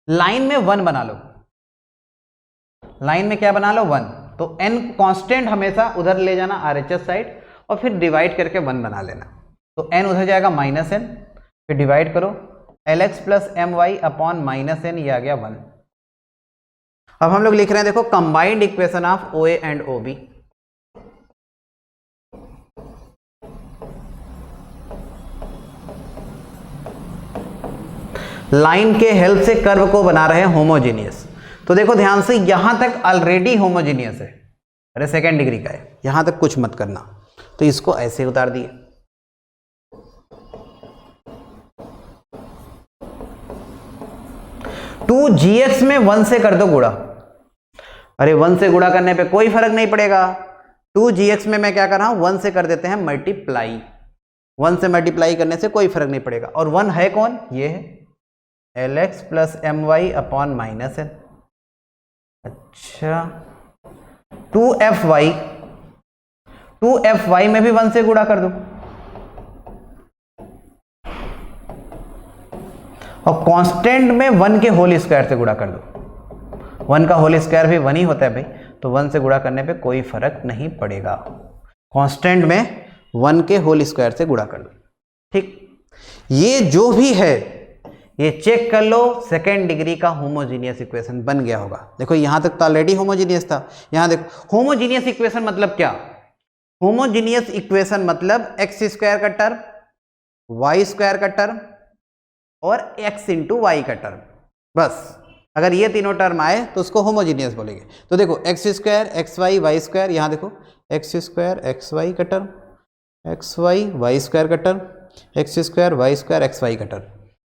लाइन में 1 बना लो, लाइन में क्या बना लो 1, तो n कांस्टेंट हमेशा उधर ले जाना RHS साइड और फिर डिवाइड करके 1 बना लेना, तो n उधर जाएगा -n, फिर डिवाइड करो Lx plus My upon -n, ये आ गया 1। अब हम लोग लिख रहे हैं, देखो combined equation of OA and OB। Line के हेल्प से कर्व को बना रहे हैं होमोजीनियस। तो देखो ध्यान से, यहां तक ऑलरेडी होमोजीनियस है, अरे सेकेंड डिग्री का है, यहां तक कुछ मत करना, तो इसको ऐसे उतार दिए। टू जीएक्स में 1 से कर दो गुणा, अरे 1 से गुणा करने पे कोई फर्क नहीं पड़ेगा। 2gx में मैं क्या कर रहा हूं, 1 से कर देते हैं मल्टीप्लाई, 1 से मल्टीप्लाई करने से कोई फर्क नहीं पड़ेगा। और 1 है कौन, ये है lx plus my upon minus L. अच्छा 2fy में भी 1 से गुणा कर दो, और कांस्टेंट में 1 के होल स्क्वायर से गुणा कर दो। 1 का होल स्क्वायर भी 1 ही होता है भाई, तो 1 से गुणा करने पे कोई फर्क नहीं पड़ेगा। कांस्टेंट में 1 के होल स्क्वायर से गुणा कर दो, ठीक। ये जो भी है ये चेक कर लो, सेकेंड डिग्री का होमोजीनियस इक्वेशन बन गया होगा। देखो यहां तक तो ऑलरेडी होमोजीनियस था, यहां देखो होमोजीनियस इक्वेशन मतलब क्या, होमोजीनियस इक्वेशन मतलब एक्स स्क्वायर का टर्म, वाई स्क्वायर का टर्म और x इंटू वाई का टर्म, बस अगर ये तीनों टर्म आए तो उसको होमोजीनियस बोलेंगे। तो देखो X square X Y Y square, यहाँ देखो एक्स स्क्वायर एक्स वाई का term, X Y Y square का term, X square Y square X Y का टर्म,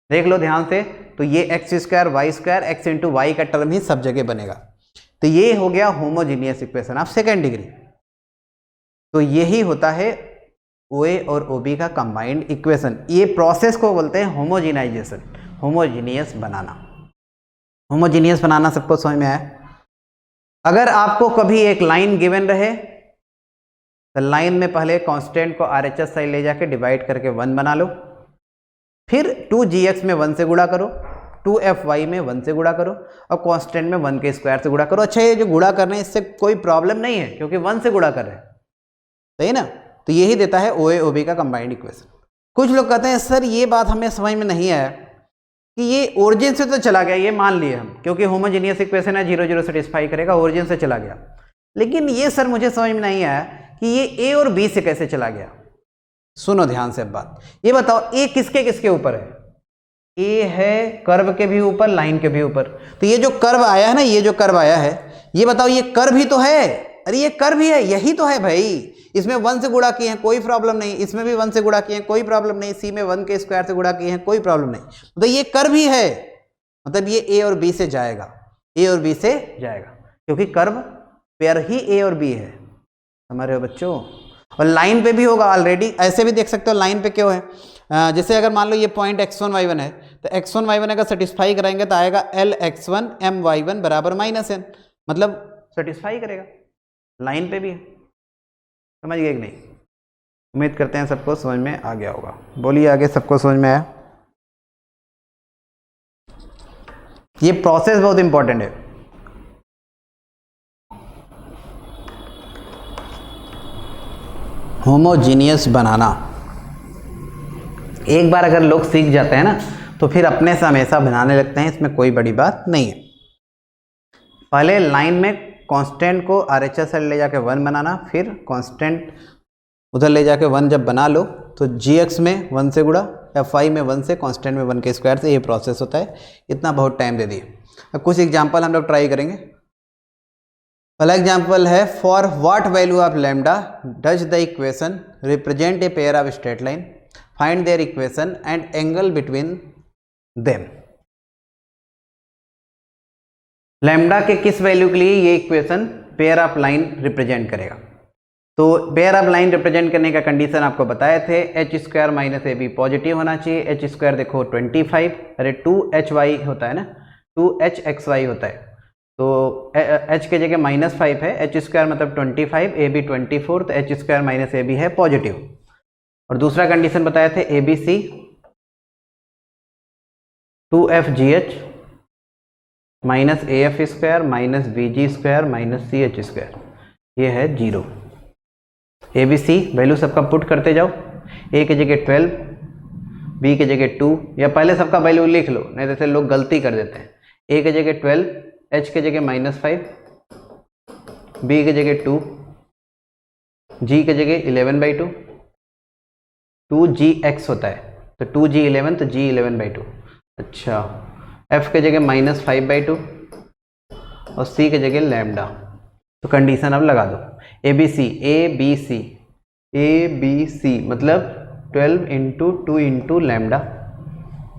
देख लो ध्यान से। तो ये X square Y square X into Y का टर्म ही सब जगह बनेगा। तो ये हो गया homogeneous equation of second degree. तो यही होता है OA और OB का कंबाइंड इक्वेशन। ये प्रोसेस को बोलते हैं होमोजिनाइजेशन, होमोजीनियस बनाना। होमोजीनियस बनाना सबको समझ में आया। अगर आपको कभी एक लाइन गिवन रहे तो लाइन में पहले कांस्टेंट को RHS साइड ले जाके डिवाइड करके 1 बना लो, फिर 2gx में 1 से गुणा करो, 2fy में 1 से गुणा करो, और कांस्टेंट में 1 के स्क्वायर से गुणा करो। अच्छा ये जो गुणा कर रहे हैं इससे कोई प्रॉब्लम नहीं है क्योंकि 1 से गुणा कर रहे हैं, सही ना। तो यही देता है OA OB का कंबाइंड इक्वेशन। कुछ लोग कहते हैं सर ये बात हमें समझ में नहीं आया कि ये ओरिजिन से तो चला गया, ये मान लिए हम क्योंकि होमोजीनियस इक्वेशन है 0 0 सेटिस्फाई करेगा, ओरिजिन से चला गया। लेकिन ये सर मुझे समझ में नहीं आया कि ये A और B से कैसे चला गया। सुनो ध्यान से अब बात, ये बताओ A किसके किसके ऊपर है, A है कर्व के भी ऊपर, लाइन के भी ऊपर। तो ये जो कर्व आया है ना, ये जो कर्व आया है, ये बताओ ये कर्व ही तो है, अरे ये कर्व ही है, यही तो है भाई। इसमें 1 से गुणा किए हैं कोई प्रॉब्लम नहीं, इसमें भी 1 से गुणा किए हैं कोई प्रॉब्लम नहीं, सी में 1 के स्क्वायर से गुणा किए हैं कोई प्रॉब्लम नहीं। मतलब ये कर्व ही है, मतलब ये A और B से जाएगा, A और B से जाएगा क्योंकि कर्व पेयर ही A और B है, समझ रहे हो बच्चों। और लाइन पे भी होगा ऑलरेडी, ऐसे भी देख सकते हो लाइन पे क्यों है। जैसे अगर मान लो ये पॉइंट x1 y1 है, तो x1 y1 अगर सेटिस्फाई कराएंगे तो आएगा Lx1 My1 बराबर -n, मतलब सेटिस्फाई करेगा, लाइन पे भी है। समझ गए कि नहीं? उम्मीद करते हैं सबको समझ में आ गया होगा। बोलिए आगे, सबको समझ में आया? ये प्रोसेस बहुत इंपॉर्टेंट है। होमोजीनियस बनाना एक बार अगर लोग सीख जाते हैं ना तो फिर अपने से हमेशा बनाने लगते हैं, इसमें कोई बड़ी बात नहीं है। पहले लाइन में कांस्टेंट को RHS से ले जाके 1 बनाना, फिर कांस्टेंट उधर ले जाके 1 जब बना लो तो gx में 1 से गुणा, fy में 1 से, कांस्टेंट में 1 के स्क्वायर से, ये प्रोसेस होता है। इतना बहुत टाइम दे दिए। अब कुछ एग्जांपल हम लोग ट्राई करेंगे। पहला एग्जांपल है, for what value of lambda does the equation represent a pair of straight line, find their equation and angle between them. Lambda के किस वैल्यू के लिए ये equation pair of line represent करेगा। तो पेयर ऑफ लाइन रिप्रेजेंट करने का condition आपको बताए थे, H square minus A B positive होना चाहिए। एच स्क्वायर देखो 25, अरे 2hy होता है ना, 2hxy होता है, तो h के जगह -5 है, एच स्क्वायर मतलब 25, ए बी 24, तो H square minus A B है पॉजिटिव। और दूसरा कंडीशन बताए थे A B C 2fgh minus A F square minus B G square minus C H square, ये है 0। ए बी सी वैल्यू सबका पुट करते जाओ, ए के जगह 12, बी के जगह 2, या पहले सबका वैल्यू लिख लो, नहीं तो ऐसे लोग गलती कर देते हैं। ए के जगह 12, एच के जगह -5, बी के जगह 2, जी के जगह 11/2, 2gx होता है, तो 2g11 तो g11/2, अच्छा, एफ के जगह -5/2 और सी के जगह लैम्डा। तो कंडीशन अब लगा दो, ए बी सी मतलब 12 × 2 × लैम्डा,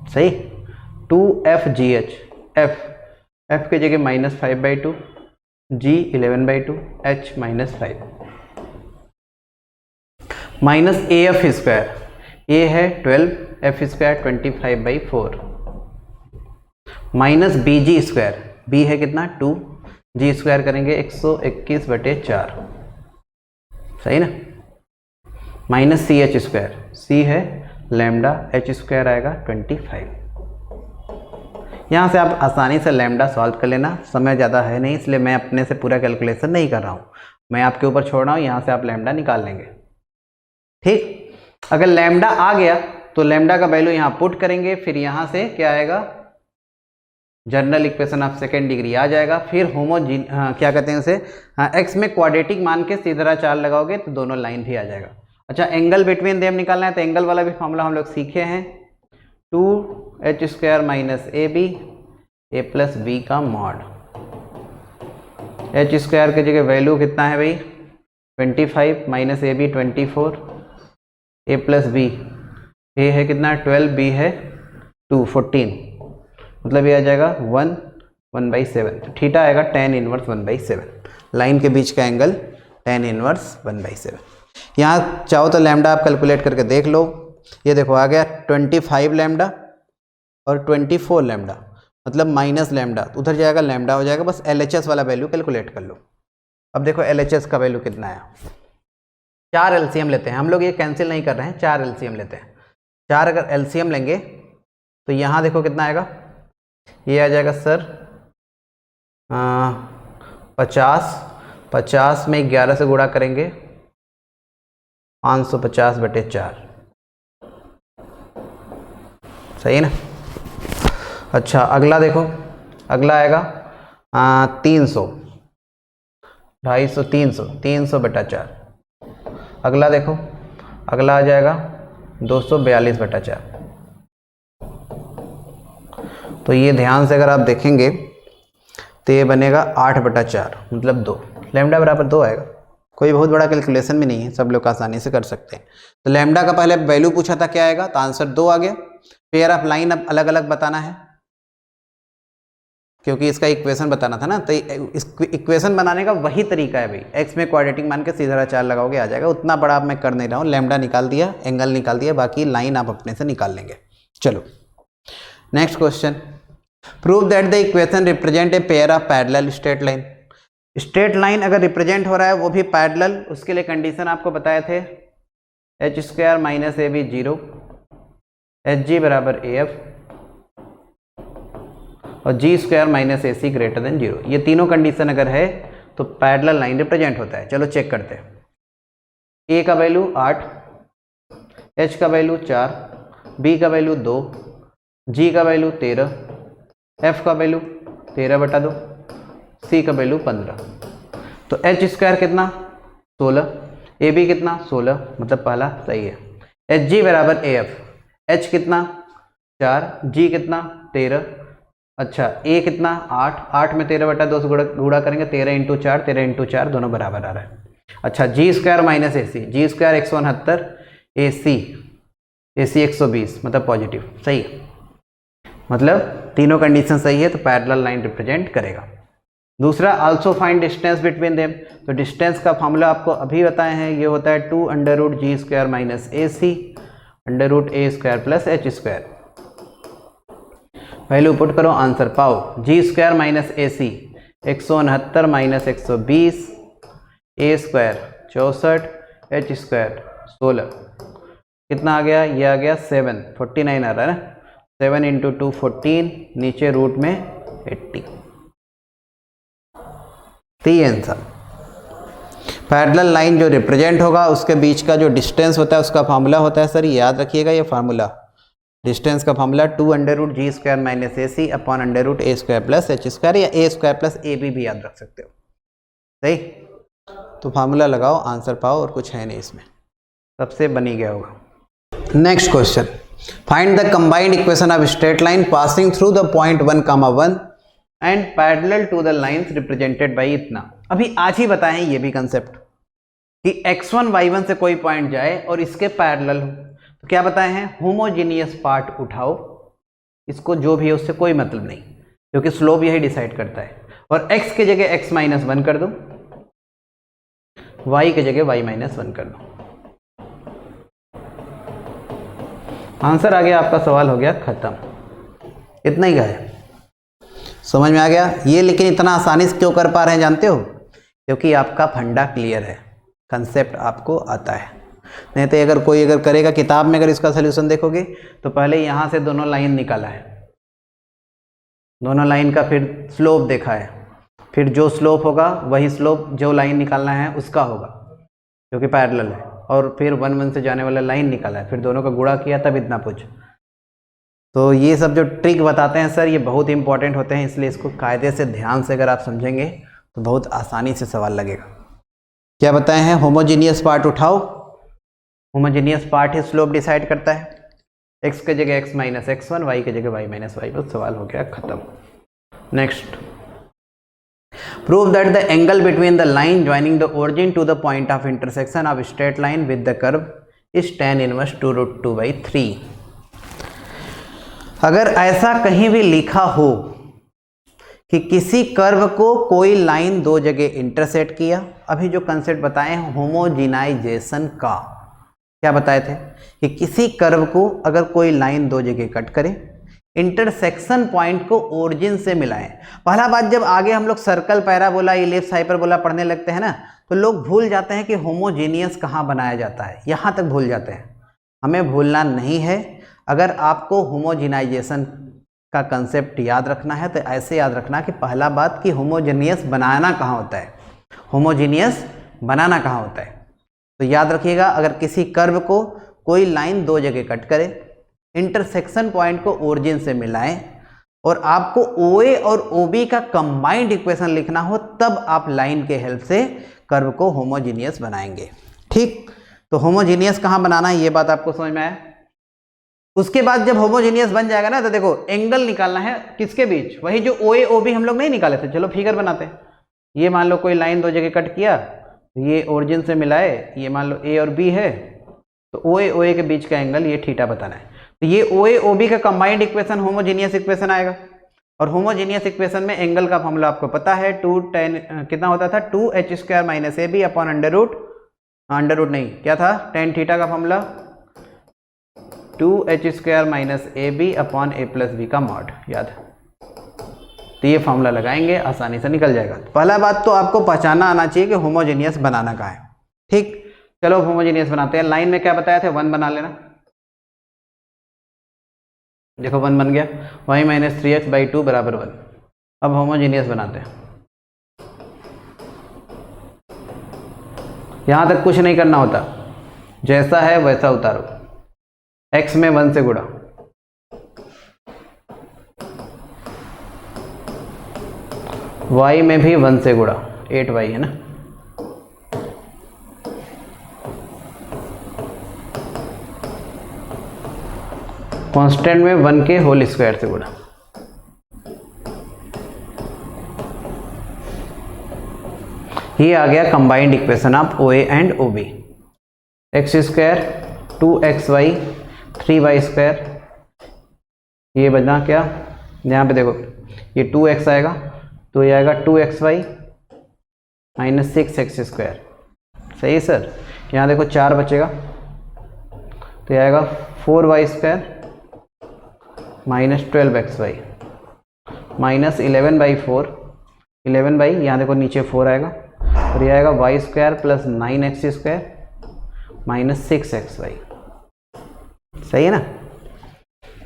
सही। 2FGH, एफ के जगह -5/2, G 11/2, H -5 AF square, A है 12, F square 25/4 BG square, B है कितना 2, G स्क्वायर करेंगे 121/4, सही ना। -CH स्क्वायर, C है लैम्डा, H स्क्वायर आएगा 25। यहाँ से आप आसानी से लैम्डा सॉल्व कर लेना, समय ज़्यादा है नहीं इसलिए मैं अपने से पूरा कैलकुलेशन नहीं कर रहा हूँ, मैं आपके ऊपर छोड़ रहा हूँ, यहाँ से आप लैम्डा निकाल लेंगे। ठीक, अगर लैम्डा आ गया तो लैम्डा का वैल्यू यहाँ पुट करेंगे, फिर यहाँ से क्या आएगा, general equation of second degree आ जाएगा। फिर क्या कहते हैं उसे, एक्स में क्वाड्रेटिक मान के सीधा चाल लगाओगे तो दोनों लाइन भी आ जाएगा। अच्छा, एंगल बिटवीन देम निकालना है तो एंगल वाला भी फॉर्मूला हम लोग सीखे हैं, 2H square -AB A + B का मॉड। H स्क्वायर की जगह वैल्यू कितना है भाई 25 -AB 24, A + B, A है कितना 12, B है 2 14, मतलब ये आ जाएगा 1/7। तो थीटा आएगा tan 1/7, लाइन के बीच का एंगल tan 1/7। यहाँ चाहो तो लैम्डा आप कैलकुलेट करके देख लो, ये देखो आ गया 25 लैम्डा और 24 लैम्डा, मतलब माइनस लैम्डा, उधर जाएगा लैम्डा हो जाएगा, बस LHS वाला वैल्यू कैलकुलेट कर लो। अब देखो LHS का वैल्यू कितना है, 4 LCM लेते हैं हम लोग, ये कैंसिल नहीं कर रहे हैं, 4 LCM लेते हैं। 4 अगर LCM लेंगे तो यहाँ देखो कितना आएगा, ये आ जाएगा सर 50 में 11 से गुणा करेंगे 550/4, सही है ना। अच्छा, अगला देखो, अगला आएगा 300, 250, 300/4। अगला देखो, अगला आ जाएगा 242/4। तो ये ध्यान से अगर आप देखेंगे तो ये बनेगा 8/4, मतलब 2, लैम्डा बराबर 2 आएगा। कोई बहुत बड़ा कैलकुलेशन भी नहीं है, सब लोग आसानी से कर सकते हैं। तो लैम्डा का पहले वैल्यू पूछा था क्या आएगा, तो आंसर 2 आ गया। पेयर ऑफ लाइन अब अलग अलग बताना है क्योंकि इसका इक्वेशन बताना था ना, तो इस इक्वेशन बनाने का वही तरीका है भाई, एक्स में क्वाड्रेटिक मान के सीधा चाल लगाओगे आ जाएगा। उतना बड़ा अब मैं कर नहीं रहा हूँ, लैम्डा निकाल दिया, एंगल निकाल दिया, बाकी लाइन आप अपने से निकाल लेंगे। चलो next question, prove that the equation represent a pair of parallel straight line. Straight line अगर रिप्रेजेंट हो रहा है वो भी पैरेलल, उसके लिए कंडीशन आपको बताए थे, H square -AB 0, HG = AF और G स्क्वायर -AC > 0। ये तीनों कंडीशन अगर है तो पैरेलल लाइन रिप्रेजेंट होता है। चलो चेक करते हैं। A का वैल्यू 8, H का वैल्यू 4, B का वैल्यू 2, G का वैल्यू 13, F का वैल्यू 13/2, C का वैल्यू 15। तो H स्क्वायर कितना 16, AB कितना 16, मतलब पहला सही है। HG = AF, H कितना 4, G कितना 13, अच्छा A कितना 8, 8 में 13/2 से गुणा करेंगे 13 × 4, 13 × 4 दोनों बराबर आ रहा है। अच्छा, G square -AC, G square 169, AC 120, मतलब पॉजिटिव, सही है। मतलब तीनों कंडीशन सही है तो पैरेलल लाइन रिप्रेजेंट करेगा। दूसरा, also find distance between them. तो डिस्टेंस का फॉर्मूला आपको अभी बताए हैं, ये होता है 2 √G square -AC √A² + H²। Value put करो, आंसर पाओ। G square -AC 169 -120, A square 64, H square 16, कितना आ गया, ये आ गया 7, 49 आ रहा है ना, 7 × 2 14, नीचे रूट में 80। तो ये आंसर। पैरेलल लाइन जो रिप्रेजेंट होगा उसके बीच का जो डिस्टेंस होता है उसका फार्मूला होता है सर, याद रखिएगा ये फार्मूला, डिस्टेंस का formula 2 √G square -AC / √A² + H² या A² + AB भी याद रख सकते हो, सही। तो फार्मूला लगाओ, आंसर पाओ, और कुछ है नहीं इसमें, सबसे बनी गया होगा। Next question, find the combined equation of straight line passing through the point 1, 1 and parallel to the lines represented by इतना। अभी आज ही बताए हैं ये भी कंसेप्ट कि x1 y1 से कोई पॉइंट जाए और इसके पैरेलल हो, तो क्या बताए हैं, होमोजीनियस पार्ट उठाओ, इसको जो भी है उससे कोई मतलब नहीं, क्योंकि स्लोप यही डिसाइड करता है। और x के जगह x माइनस 1 कर दो, y के जगह y माइनस 1 कर दो। आंसर आ गया, आपका सवाल हो गया खत्म। इतना ही है, समझ में आ गया ये। लेकिन इतना आसानी से क्यों कर पा रहे हैं जानते हो, क्योंकि आपका फंडा क्लियर है, कंसेप्ट आपको आता है। नहीं तो अगर कोई करेगा किताब में, अगर इसका सोल्यूशन देखोगे तो पहले यहाँ से दोनों लाइन निकाला है, दोनों लाइन का फिर स्लोप देखा है, फिर जो स्लोप होगा वही स्लोप जो लाइन निकालना है उसका होगा, क्योंकि पैरेलल है, और फिर 1, 1 से जाने वाला लाइन निकाला है, फिर दोनों का गुणा किया, तब इतना कुछ। तो ये सब जो ट्रिक बताते हैं सर, ये बहुत इंपॉर्टेंट होते हैं, इसलिए इसको कायदे से ध्यान से अगर आप समझेंगे तो बहुत आसानी से सवाल लगेगा। क्या बताए हैं, होमोजीनियस पार्ट उठाओ, होमोजीनियस पार्ट ही स्लोप डिसाइड करता है, x के जगह x माइनस x1, y के जगह y माइनस y, बस सवाल हो गया खत्म। Next, prove that the angle between the line joining the origin to the point of intersection of straight line with the curve is tan inverse 2√2/3। अगर ऐसा कहीं भी लिखा हो कि किसी कर्व को कोई लाइन दो जगह इंटरसेक्ट किया, अभी जो कंसेप्ट बताए हैं होमोजिनाइजेशन का, क्या बताए थे कि किसी कर्व को अगर कोई लाइन दो जगह कट करे, इंटरसेक्शन पॉइंट को ओरिजिन से मिलाएं। पहला बात, जब आगे हम लोग सर्कल, पैराबोला, इलिप्स, हाइपरबोला पढ़ने लगते हैं ना, तो लोग भूल जाते हैं कि होमोजीनियस कहाँ बनाया जाता है, यहाँ तक भूल जाते हैं। हमें भूलना नहीं है। अगर आपको होमोजिनाइजेशन का कंसेप्ट याद रखना है तो ऐसे याद रखना कि पहला बात कि होमोजीनियस बनाना कहाँ होता है, होमोजीनियस बनाना कहाँ होता है। तो याद रखिएगा, अगर किसी कर्व को कोई लाइन दो जगह कट करे, इंटरसेक्शन पॉइंट को ओरिजिन से मिलाएं, और आपको OA और OB का कंबाइंड इक्वेशन लिखना हो, तब आप लाइन के हेल्प से कर्व को होमोजीनियस बनाएंगे। ठीक, तो होमोजीनियस कहाँ बनाना है ये बात आपको समझ में आया। उसके बाद जब होमोजीनियस बन जाएगा ना, तो देखो एंगल निकालना है किसके बीच, वही जो OA OB हम लोग नहीं निकाले थे। चलो फिगर बनाते हैं। ये मान लो कोई लाइन दो जगह कट किया, ये ओरिजिन से मिलाए, ये मान लो A और B है, तो OA OA के बीच का एंगल ये थीटा बताना है। तो ये OA OB का कंबाइंड इक्वेशन होमोजीनियस इक्वेशन आएगा। और होमोजीनियस इक्वेशन में एंगल का फॉर्मूला आपको पता है, 2tan कितना होता था, 2h² minus AB upon under root नहीं, क्या था, tan थीटा का फॉर्मूला 2h² माइनस AB अपॉन A प्लस B का मॉड, याद है। तो ये फॉर्मूला लगाएंगे, आसानी से निकल जाएगा। पहला बात तो आपको पहचाना आना चाहिए कि होमोजीनियस बनाना कहाँ है। ठीक, चलो होमोजीनियस बनाते हैं। लाइन में क्या बताया था, 1 बना लेना। देखो 1 बन गया, y माइनस 3x/2 बराबर 1। अब होमोजीनियस बनाते हैं। यहां तक कुछ नहीं करना होता, जैसा है वैसा उतारो, x में 1 से गुणा, y में भी 1 से गुणा, 8y है ना। कांस्टेंट में 1 के होल स्क्वायर से गुणा। ये आ गया combined equation of OA and OB। x² 2xy 3y², ये बना क्या, यहाँ पे देखो ये 2x आएगा, तो ये आएगा 2xy माइनस 6x²। सही है सर। यहाँ देखो 4 बचेगा, तो ये आएगा 4y² माइनस 12xy माइनस 11/4, 11 यहाँ देखो नीचे 4 आएगा, और ये आएगा y² plus 9x² minus 6xy। सही है ना।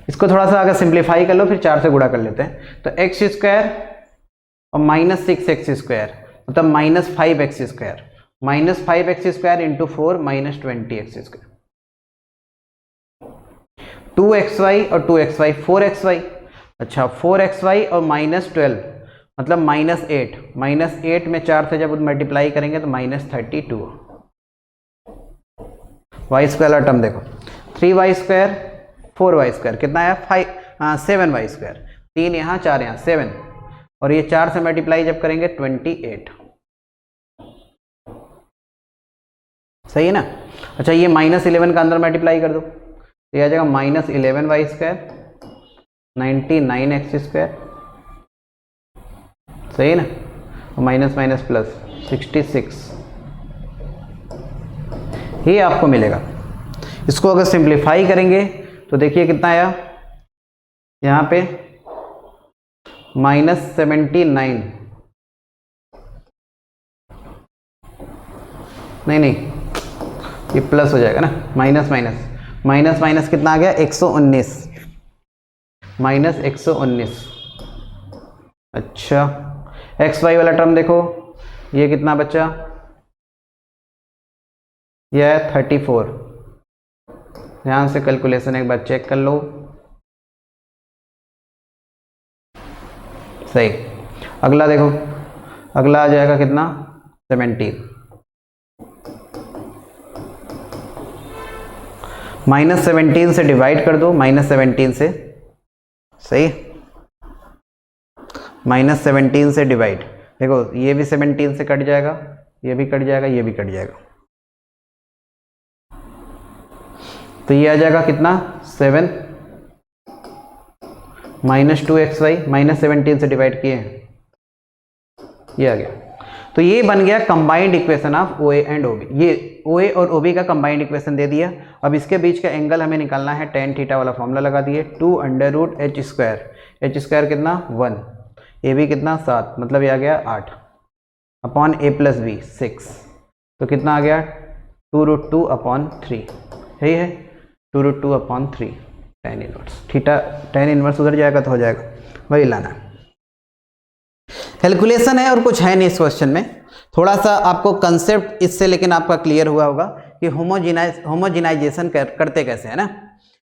इसको थोड़ा सा अगर सिंप्लीफाई कर लो, फिर 4 से गुणा कर लेते हैं, तो x² और माइनस 6x² मतलब minus 5x², minus 5x² into 4 minus 20x², 2xy और 2xy 4xy। अच्छा 4xy और माइनस 12 मतलब माइनस 8, माइनस 8 में 4 से जब मल्टीप्लाई करेंगे तो माइनस 32। y² टर्म देखो 3y² 4y², कितना आया 7y², 3 यहाँ 4 यहाँ 7, और ये 4 से मल्टीप्लाई जब करेंगे 28, सही है ना। अच्छा ये -11 का अंदर मल्टीप्लाई कर दो तो ये आ जाएगा -11y², 99x², सही है ना, और माइनस माइनस प्लस 66, ये आपको मिलेगा। इसको अगर सिंप्लीफाई करेंगे तो देखिए कितना आया, यहाँ पे -79, नहीं ये प्लस हो जाएगा ना, माइनस माइनस कितना आ गया 119, -119। अच्छा एक्स वाई वाला टर्म देखो, ये कितना बचा, यह है 34, ध्यान से कैलकुलेशन एक बार चेक कर लो, सही। अगला देखो, अगला आ जाएगा कितना 17, -17 से डिवाइड कर दो, -17 से, सही, -17 से डिवाइड, देखो ये भी 17 से कट जाएगा, ये भी कट जाएगा, ये भी कट जाएगा, तो ये आ जाएगा कितना 7 -2xy, -17 से डिवाइड किए, ये आ गया। तो ये बन गया combined equation of OA and OB। ये OA और OB का कंबाइंड इक्वेशन दे दिया। अब इसके बीच का एंगल हमें निकालना है, tan थीटा वाला फॉर्मूला लगा दिए, 2√h², h² कितना 1, AB कितना 7, मतलब ये आ गया 8 अपॉन a + b 6, तो कितना आ गया 2√2/3, यही है 2√2/3 tan inverse theta, tan inverse उधर जाएगा तो हो जाएगा, वही लाना है। कैलकुलेशन है और कुछ है नहीं इस क्वेश्चन में, थोड़ा सा आपको कंसेप्ट इससे लेकिन आपका क्लियर हुआ होगा कि होमोजिनाइजेशन करते कैसे है ना।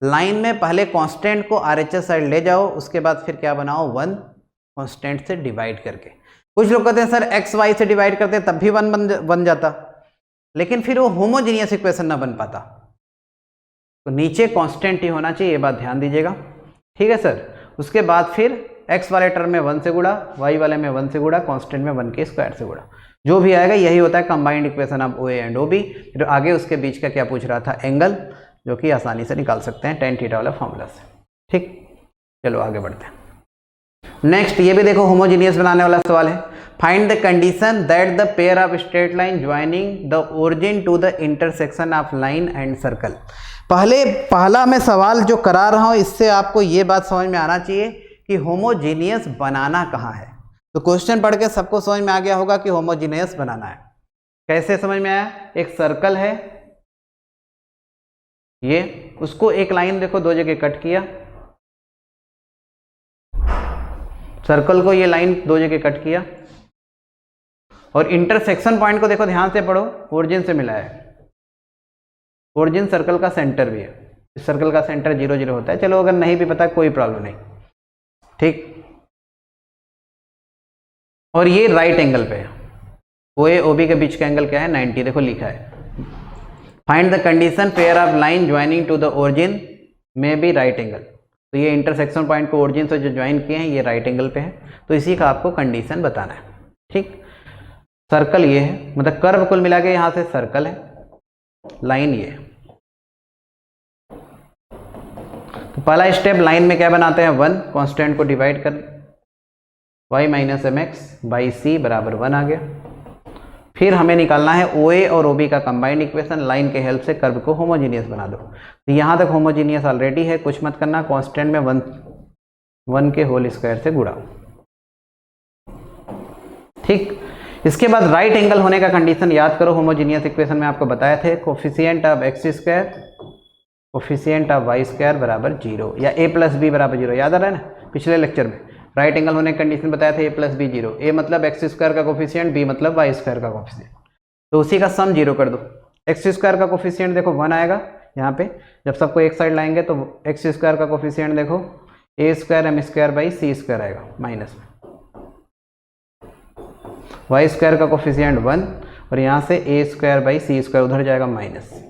लाइन में पहले कांस्टेंट को RHS साइड ले जाओ, उसके बाद फिर क्या बनाओ 1 कांस्टेंट से डिवाइड करके। कुछ लोग कहते हैं सर एक्स वाई से डिवाइड करते तब भी 1 बन जाता, लेकिन फिर वो होमोजीनियस इक्वेशन ना बन पाता, तो नीचे कांस्टेंट ही होना चाहिए, ये बात ध्यान दीजिएगा, ठीक है सर। उसके बाद फिर x वाले टर्म में 1 से गुणा, y वाले में 1 से गुणा, कांस्टेंट में 1 के स्क्वायर से गुणा, जो भी आएगा यही होता है combined equation of OA and OB। फिर आगे उसके बीच का क्या पूछ रहा था, एंगल, जो कि आसानी से निकाल सकते हैं tan थीटा वाला फॉर्मूला से, ठीक। चलो आगे बढ़ते हैं। नेक्स्ट ये भी देखो होमोजीनियस बनाने वाला सवाल है। Find the condition that the pair of straight line joining the origin to the intersection of line and circle. पहला मैं सवाल जो करा रहा हूं इससे आपको ये बात समझ में आना चाहिए कि होमोजीनियस बनाना कहाँ है। तो क्वेश्चन पढ़ के सबको समझ में आ गया होगा कि होमोजीनियस बनाना है। कैसे समझ में आया, एक सर्कल है ये, उसको एक लाइन देखो 2 जगह कट किया, सर्कल को ये लाइन 2 जगह कट किया, और इंटरसेक्शन पॉइंट को देखो ध्यान से पढ़ो, ओरिजिन से मिला है, ओरिजिन सर्कल का सेंटर भी है, इस सर्कल का सेंटर 0 0 होता है। चलो अगर नहीं भी पता कोई प्रॉब्लम नहीं, ठीक। और ये राइट एंगल पे है, OA OB के बीच का एंगल क्या है 90, देखो लिखा है। Find the condition pair of line joining two the origin में बी राइट एंगल। तो ये इंटरसेक्शन पॉइंट को ओरिजिन से जो ज्वाइन किए हैं ये राइट एंगल पे है, तो इसी का आपको कंडीशन बताना है, ठीक। सर्कल ये है, मतलब कर्व कुल मिला के यहाँ से सर्कल है, लाइन ये है। तो पहला स्टेप लाइन में क्या बनाते हैं 1, कांस्टेंट को डिवाइड कर, y - mx बाई c बराबर 1 आ गया। फिर हमें निकालना है OA और OB का कंबाइंड इक्वेशन, लाइन के हेल्प से कर्व को होमोजीनियस बना दो। तो यहाँ तक होमोजीनियस ऑलरेडी है, कुछ मत करना, कांस्टेंट में 1 के होल स्क्वायर से गुणा, ठीक। इसके बाद राइट एंगल होने का कंडीशन याद करो, होमोजीनियस इक्वेशन में आपको बताए थे, coefficient of x², coefficient of y² बराबर 0, या a + b बराबर 0, याद आ रहा है ना पिछले लेक्चर में। राइट एंगल होने का कंडीशन बताया था a + b 0, a मतलब x² का कोफिशिएंट, b मतलब y² का कोफिशिएंट, तो उसी का सम 0 कर दो। x² का कोफिशिएंट देखो 1 आएगा यहाँ पे, जब सबको एक साइड लाएंगे तो x² का कोफिशिएंट देखो a² m²/c² आएगा माइनस में, y² का कोफिशिएंट 1, और यहाँ से a²/c² उधर जाएगा माइनस।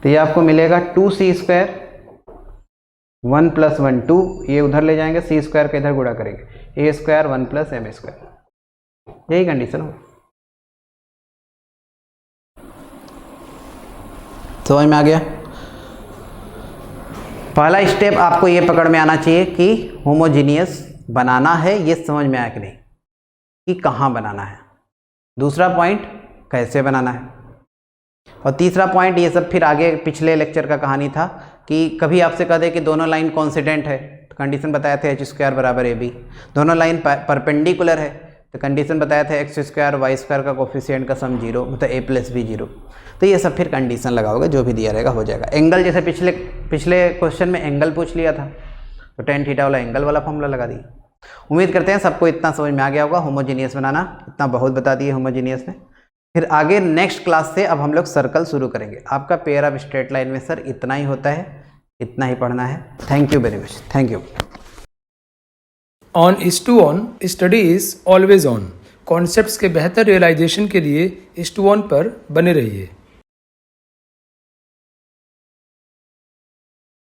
तो ये आपको मिलेगा 2c², 1 + 1 2, ये उधर ले जाएंगे, c² का इधर गुणा करेंगे, a² 1 + m², यही कंडीशन हो। समझ में आ गया? पहला स्टेप आपको ये पकड़ में आना चाहिए कि होमोजीनियस बनाना है, ये समझ में आया कि नहीं, कि कहाँ बनाना है। दूसरा पॉइंट कैसे बनाना है, और तीसरा पॉइंट ये सब फिर आगे पिछले लेक्चर का कहानी था कि कभी आपसे कह दे कि दोनों लाइन कॉन्सिडेंट है तो कंडीशन बताया था h² = ab, दोनों लाइन परपेंडिकुलर है तो कंडीशन बताया था x² y² का कोफिशिएंट का सम 0, मतलब a + b 0। तो ये सब फिर कंडीशन लगाओगे, जो भी दिया रहेगा हो जाएगा। एंगल जैसे पिछले क्वेश्चन में एंगल पूछ लिया था तो tan थीटा वाला एंगल वाला फॉर्मूला लगा दी। उम्मीद करते हैं सबको इतना समझ में आ गया होगा, होमोजीनियस बनाना इतना बहुत बता दिए होमोजीनियस में। फिर आगे नेक्स्ट क्लास से अब हम लोग सर्कल शुरू करेंगे। आपका पेयर ऑफ स्ट्रेट लाइन में सर इतना ही होता है, इतना ही पढ़ना है। Thank you very much, thank you. On is to on, study is always on. Concepts के बेहतर रियलाइजेशन के लिए इज टू ऑन पर बने रहिए।